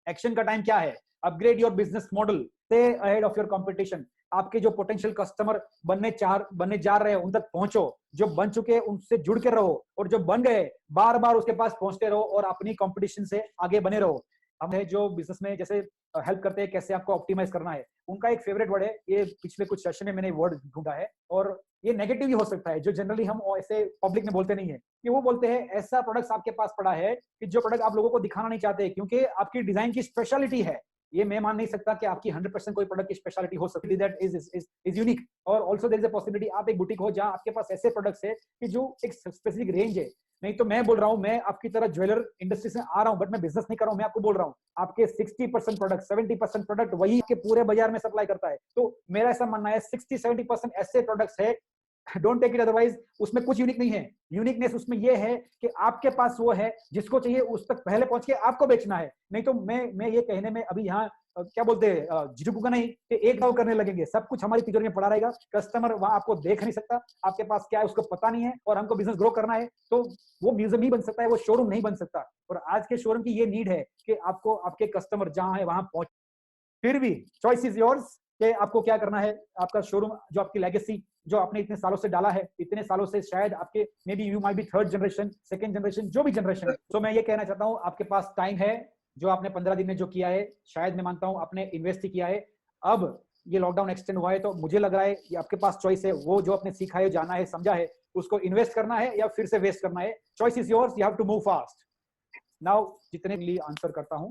एक्शन का टाइम क्या है। Upgrade your business model, stay ahead of your competition. आपके जो पोटेंशियल कस्टमर बनने जा रहे हैं उन तक पहुंचो, जो बन चुके हैं उनसे जुड़ के रहो, और जो बन गए बार बार उसके पास पहुंचते रहो और अपनी कंपटीशन से आगे बने रहो। हम है जो बिजनेस में जैसे हेल्प करते हैं कैसे आपको ऑप्टिमाइज करना है, उनका एक फेवरेट वर्ड है, ये पिछले कुछ सेशन में मैंने वर्ड ढूंढा है, और ये नेगेटिव भी हो सकता है, जो जनरली हम ऐसे पब्लिक में बोलते नहीं है, कि वो बोलते हैं ऐसा प्रोडक्ट आपके पास पड़ा है कि जो प्रोडक्ट आप लोगों को दिखाना नहीं चाहते क्योंकि आपकी डिजाइन की स्पेशलिटी है। ये मैं मान नहीं सकता कि आपकी 100% कोई प्रोडक्ट की स्पेशलिटी हो सकती है, दैट इज यूनिक। और also there is a possibility आप एक बुटीक हो जहां आपके पास ऐसे प्रोडक्ट्स है कि जो एक स्पेसिफिक रेंज है। नहीं तो मैं बोल रहा हूं, मैं आपकी तरह ज्वेलर इंडस्ट्री से आ रहा हूं, बट मैं बिजनेस नहीं कर रहा हूं, मैं आपको बोल रहा हूं आपके 60% प्रोडक्ट, 70% प्रोडक्ट वही के पूरे बाजार में सप्लाई करता है। तो मेरा ऐसा मानना है 60-70% ऐसे प्रोडक्ट्स है, डोंट टेक इट अदरवाइज, उसमें कुछ यूनिक नहीं है। यूनिकनेस उसमें यह है कि आपके पास वो है, जिसको चाहिए उस तक पहले पहुंच के आपको बेचना है। नहीं तो मैं ये कहने में अभी यहाँ क्या बोलते हैं, झिझकूंगा नहीं कि एक दाव करने लगेंगे, सब कुछ हमारी तिजोरी में पड़ा रहेगा, कस्टमर वहां आपको देख नहीं सकता, आपके पास क्या है उसको पता नहीं है, और हमको बिजनेस ग्रो करना है, तो वो म्यूजियम नहीं बन सकता है, वो शोरूम नहीं बन सकता। और आज के शोरूम की ये नीड है कि आपको आपके कस्टमर जहां है वहां पहुंच। फिर भी चॉइस इज योर्स कि आपको क्या करना है। आपका शोरूम, जो आपकी लेगेसी जो आपने इतने सालों से डाला है, इतने सालों से शायद आपके may be you might be third generation, second generation, जो भी जनरेशन है। तो मैं ये कहना चाहता हूं आपके पास टाइम है, जो आपने 15 दिन में जो किया है, शायद मैं मानता हूं आपने इन्वेस्ट ही किया है। अब ये लॉकडाउन एक्सटेंड हुआ है तो मुझे लग रहा है कि आपके पास चॉइस है, वो जो आपने सीखा है, जाना है, समझा है, उसको इन्वेस्ट करना है या फिर से वेस्ट करना है. Choice is yours, you have to move fast. Now जितने लिए आंसर करता हूं.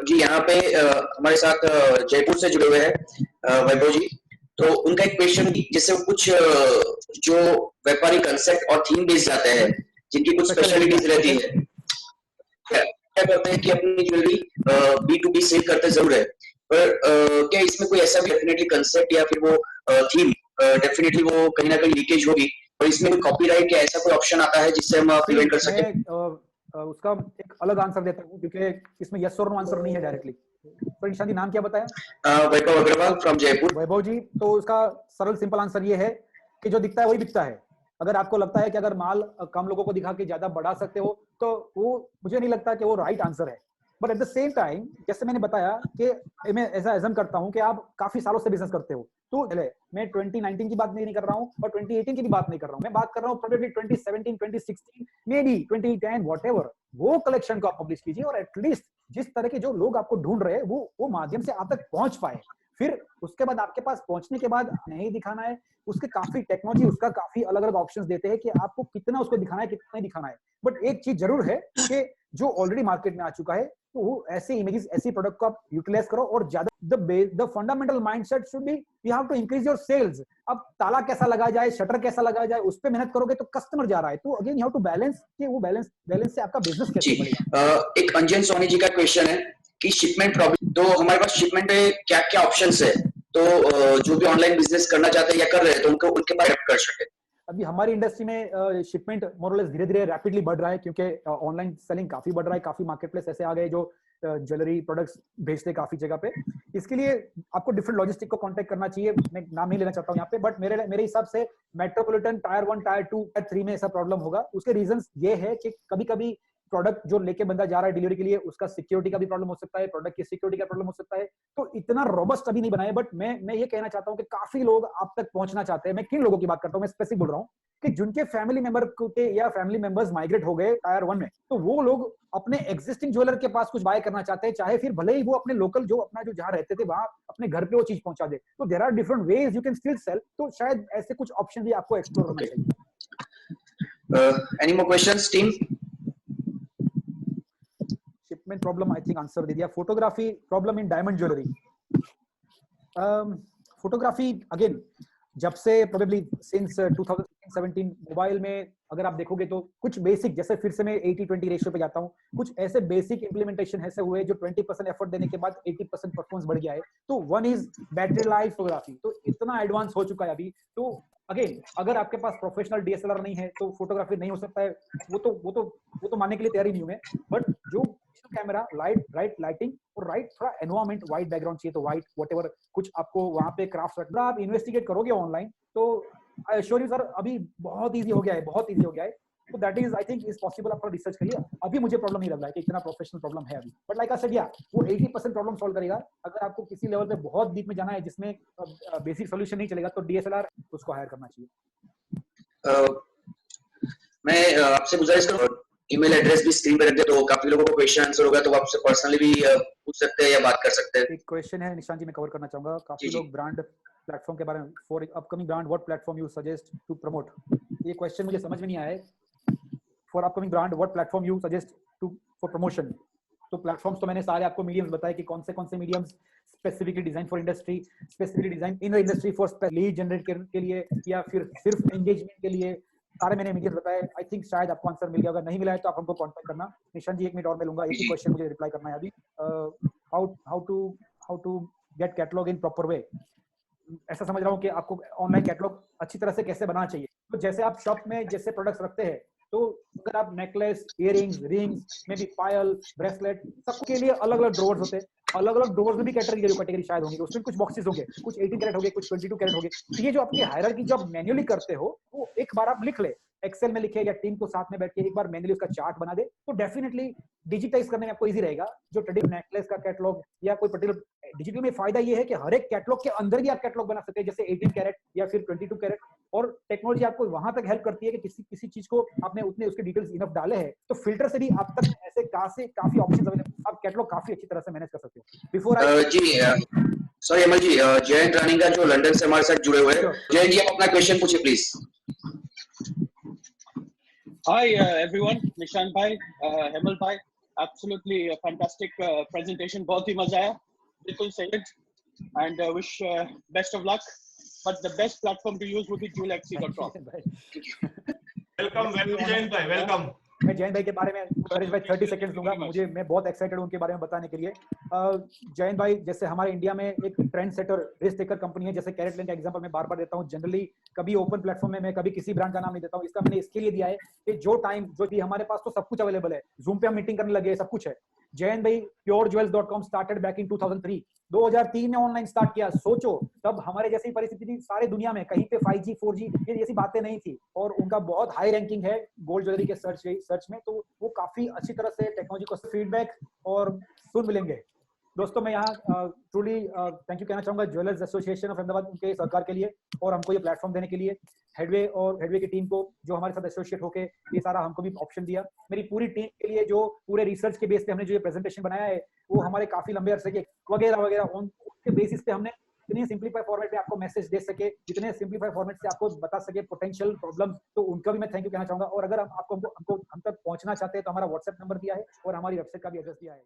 जी यहाँ पे हमारे साथ जयपुर से जुड़े हुए हैं वैभव जी. तो उनका एक क्वेश्चन जिससे कुछ जो व्यापारी कंसेप्ट और थीम बेस्ड जाते हैं जिनकी कुछ स्पेशलिटीज रहती है, क्या करते हैं कि अपनी ज्वेलरी B2B सेल करते जरूर है, पर क्या इसमें कोई ऐसा भी डेफिनेटली कंसेप्ट या फिर वो थीम डेफिनेटली वो कहीं ना कहीं लीकेज होगी और इसमें कोई कॉपीराइट या ऐसा कोई ऑप्शन आता है जिससे हम प्रिवेंट कर सके? उसका एक अलग आंसर देता हूँ क्योंकि इसमें यस और नो आंसर नहीं है डायरेक्टली. तो निशान जी नाम क्या बताया? वैभव अग्रवाल फ्रॉम जयपुर. वैभव जी, तो उसका सरल सिंपल आंसर ये है कि जो दिखता है वही बिकता है. अगर आपको लगता है कि अगर माल कम लोगों को दिखा के ज्यादा बढ़ा सकते हो तो वो मुझे नहीं लगता कि वो राइट आंसर है. But at the same time जैसे मैंने बताया कि मैं ऐसा एजम करता हूँ कि आप काफी सालों से बिजनेस करते हो, तो मैं 2019 की बात नहीं कर रहा हूँ और 2018 की भी बात नहीं कर रहा हूँ. मैं बात कर रहा हूँ प्रोबेबली 2017, 2016, मे बी 2010, व्हाटएवर. वो कलेक्शन को आप पब्लिश कीजिए और एटलीस्ट जिस तरह के जो लोग आपको ढूंढ रहे हैं वो माध्यम से आप तक पहुंच पाए. फिर उसके बाद आपके पास पहुंचने के बाद नहीं दिखाना है, उसके काफी टेक्नोलॉजी उसका काफी अलग अलग ऑप्शंस देते हैं कि आपको कितना उसको दिखाना है कितना नहीं दिखाना है. बट एक चीज जरूर है कि जो ऑलरेडी मार्केट में आ चुका है तो वो ऐसे इमेजेस ऐसी प्रोडक्ट को आप यूटिलाइज करो और ज्यादा the fundamental mindset should be you have to increase your sales. अब ताला कैसा लगाया जाए, शटर कैसा लगाया जाए, उस पे मेहनत करोगे तो कस्टमर जा रहा है. तो again you have to balance कि वो बैलेंस से आपका बिजनेस कैसे बढ़ेगा. एक अंजन सोनी जी का क्वेश्चन है कि शिपमेंट प्रॉब्लम, तो हमारे पास शिपमेंट पे क्या क्या ऑप्शंस है, तो जो भी ऑनलाइन बिजनेस करना चाहते हैं या कर रहे हैं तो उनको उनके पास हेल्प कर सके. अभी हमारी इंडस्ट्री में शिपमेंट मोरलेस धीरे धीरे रैपिडली बढ़ रहा है क्योंकि ऑनलाइन सेलिंग काफी बढ़ रहा है. काफी मार्केट प्लेस ऐसे आ गए जो ज्वेलरी प्रोडक्ट्स भेजते हैं काफी जगह पे. इसके लिए आपको डिफरेंट लॉजिस्टिक को कांटेक्ट करना चाहिए. मैं नाम नहीं लेना चाहता हूँ यहाँ पे, बट मेरे हिसाब से मेट्रोपॉलिटन टायर 1, टायर 2, टायर 3 में ऐसा प्रॉब्लम होगा. उसके रीजंस ये है कि कभी कभी प्रोडक्ट जो लेके बंदा जा रहा है डिलीवरी के लिए उसका सिक्योरिटी का भी प्रॉब्लम हो सकता है, प्रोडक्ट की सिक्योरिटी का प्रॉब्लम हो सकता है. तो इतना रोबस्ट अभी नहीं बनाया. बट मैं ये कहना चाहता हूँ कि काफी लोग आप तक पहुंचना चाहते हैं. मैं किन लोगों की बात करता हूँ, मैं स्पेसिफिक बोल रहा हूँ कि जिनके फैमिली मेंबर के या फैमिली मेंबर्स माइग्रेट हो गए टायर 1 में, तो वो लोग अपने एग्जिस्टिंग ज्वेलर के पास कुछ बाय करना चाहते हैं, चाहे फिर भले ही वो अपने लोकल जो अपना जो जहां रहते थे वहां अपने घर पे वो चीज पहुंचा दे. तो there are different ways you can still sell. तो शायद ऐसे कुछ ऑप्शन भी आपको एक्सप्लोर करना चाहिए. Any more questions team? Shipment problem I think answer दे दिया. Photography problem in diamond jewellery. Photography again जब से प्रोबेबली सिंस 2017 मोबाइल में अगर आप देखोगे तो कुछ बेसिक, जैसे फिर से मैं 80-20 रेशियो पे जाता हूँ, कुछ ऐसे बेसिक इंप्लीमेंटेशन ऐसे हुए जो 20% एफर्ट देने के बाद 80% परफॉर्मेंस बढ़ गया है. तो one is battery life photography. तो इतना एडवांस हो चुका है अभी. तो अगेन अगर आपके पास प्रोफेशनल डीएसएलआर नहीं है तो फोटोग्राफी नहीं हो सकता है. वो तो मानने के लिए तैयार ही नहीं हूं मैं. बट जो कैमरा राइट लाइटिंग और राइट थोड़ा एनवायरमेंट, वाइट बैकग्राउंड चाहिए तो वाइट व्हाटएवर कुछ आपको वहां पे क्राफ्ट रखना, आप इन्वेस्टिगेट करोगे ऑनलाइन तो आई एश्योर यू सर अभी बहुत इजी हो गया है, बहुत इजी हो गया है. तो that is I think is possible. आप रिसर्च करिए. अभी मुझे प्रॉब्लम नहीं लग रहा है कि इतना प्रोफेशनल प्रॉब्लम है अभी. बट लाइक आई सेड या वो 80% प्रॉब्लम सॉल्व करेगा. अगर आपको किसी लेवल पे बहुत डीप में जाना है जिसमें बेसिक सॉल्यूशन नहीं चलेगा तो डीएसएलआर उसको हायर करना चाहिए. मैं आपसे गुजारिश करूं ईमेल एड्रेस भी स्क्रीन पे रख दे तो काफी लोगों को क्वेश्चन आंसर होगा, तो आपसे पर्सनली भी पूछ सकते हैं या बात कर सकते हैं. एक क्वेश्चन है निशान जी, मैं कवर करना चाहूंगा. काफी लोग ब्रांड प्लेटफॉर्म के बारे में, for upcoming brand what platform you suggest to promote. ये क्वेश्चन मुझे समझ में नहीं आया है. For upcoming brand what platform you suggest to for promotion. तो प्लेटफॉर्म्स तो मैंने सारे आपको मीडियम्स बताए कि कौन से mediums specifically design for industry, specifically design in the industry for lead generate के लिए या फिर सिर्फ एंगेजमेंट के लिए. सारे मैंने मीडियम्स बताए. आई थिंक शायद आपको आंसर मिल गया. अगर नहीं मिला है तो आप हमको कांटेक्ट करना. निशान जी 1 मिनट और मैं लूंगा. एक ही क्वेश्चन मुझे रिप्लाई करना है अभी. How to get catalogue in proper way. ऐसा समझ रहा हूँ कि आपको ऑनलाइन कैटलॉग अच्छी तरह से कैसे बनाना चाहिए. तो जैसे आप शॉप में जैसे प्रोडक्ट्स रखते हैं, तो अगर आप necklace, earrings, rings, may be Payal, bracelet, सबके लिए अलग अलग ड्रॉवर्स होते हैं. अलग अलग ड्रॉवर्स में भी कैटेगरी शायद होंगे. उसमें कुछ बॉक्सेस होंगे, कुछ 18 कैरेट होंगे, कुछ 22 कैरेट होंगे. तो ये जो आपकी हायरार्की जो आप मैन्युअली करते हो वो एक बार आप लिख ले, एक्सेल में लिखे या टीम को साथ में बैठ के एक बार मैन्युअली उसका चार्ट बना दे, तो डेफिनेटली डिजिटाइज करने में आपको इजी रहेगा. जो ट्रेडिशनल नेकलेस का कैटलॉग या कोई पर्टिकुलर डिजिटल में फायदा ये है कि हर एक कैटलॉग के अंदर भी आप कैटलॉग बना सकते हैं, जैसे 18 कैरेट या फिर 22 कैरेट. और टेक्नोलॉजी आपको वहां तक हेल्प करती है कि किसी चीज को आपने उतने उसके डिटेल्स इनफ डाले हैं तो फिल्टर से भी आप तक ऐसे काफी ऑप्शंस अवेलेबल. आप कैटलॉग काफी अच्छी तरह से मैनेज कर सकते हो. बिफोर जी सॉरी अमल जी, जयंत रानीगा जो लंदन से हमारे साथ जुड़े हुए हैं. जयंत जी आप अपना क्वेश्चन पूछिए please. Hi everyone, Nishan bhai, Hemal bhai, absolutely a fantastic presentation. बहुत ही मजा आया, बिल्कुल सही है, and wish best of luck. But the best platform to use would be dualxc.com. Welcome Jayant भाई, वेलकम। मैं जयंत भाई के बारे में परेश भाई 30 सेकंड्स दूंगा। मैं बहुत एक्साइटेड हूं उनके बारे में बताने के लिए। जयंत भाई जैसे हमारे इंडिया में एक trend setter risk taker company है, जैसे कैरेट लेन का एग्जांपल मैं बार बार देता हूं। जनरली कभी ओपन प्लेटफॉर्म में मैं कभी किसी ब्रांड का नाम नहीं देता हूं। इसका मैंने इसके लिए दिया है कि जो टाइम जो भी हमारे पास तो सब कुछ अवेलेबल है, जूम पे हम मीटिंग करने लगे, सब कुछ है। जयंत भाई purejewels.com स्टार्टेड बैक इन 2003 2003 में ऑनलाइन स्टार्ट किया। सोचो तब हमारे जैसी परिस्थिति थी सारे दुनिया में, कहीं पे 5G 4G ये जैसी बातें नहीं थी, और उनका बहुत हाई रैंकिंग है गोल्ड ज्वेलरी के सर्च में। तो वो काफी अच्छी तरह से टेक्नोलॉजी को फीडबैक और सुन मिलेंगे। दोस्तों मैं यहाँ ट्रूली थैंक यू कहना चाहूंगा ज्वेलर्स एसोसिएशन ऑफ अहमदाबाद उनके सहकार के लिए और हमको ये प्लेटफॉर्म देने के लिए, हेडवे और हेडवे की टीम को जो हमारे साथ एसोसिएट होके ये सारा हमको भी ऑप्शन दिया, मेरी पूरी टीम के लिए जो पूरे रिसर्च के बेस पे हमने जो ये प्रेजेंटेशन बनाया है वो हमारे काफी लंबे अरसे के वगैरह वगैरह उनके बेसिस पे हमने इतनी सिंपलीफाई फॉर्मेट में आपको मैसेज दे सके, जितने सिंपलीफाई फॉर्मेट से आपको बता सके पोटेंशियल प्रॉब्लम, तो उनका भी मैं थैंक यू कहना चाहूंगा। और अगर आपको हम तक पहुंचना चाहते हैं तो हमारा व्हाट्सएप नंबर दिया है और हमारी वेबसाइट का भी एड्रेस दिया है।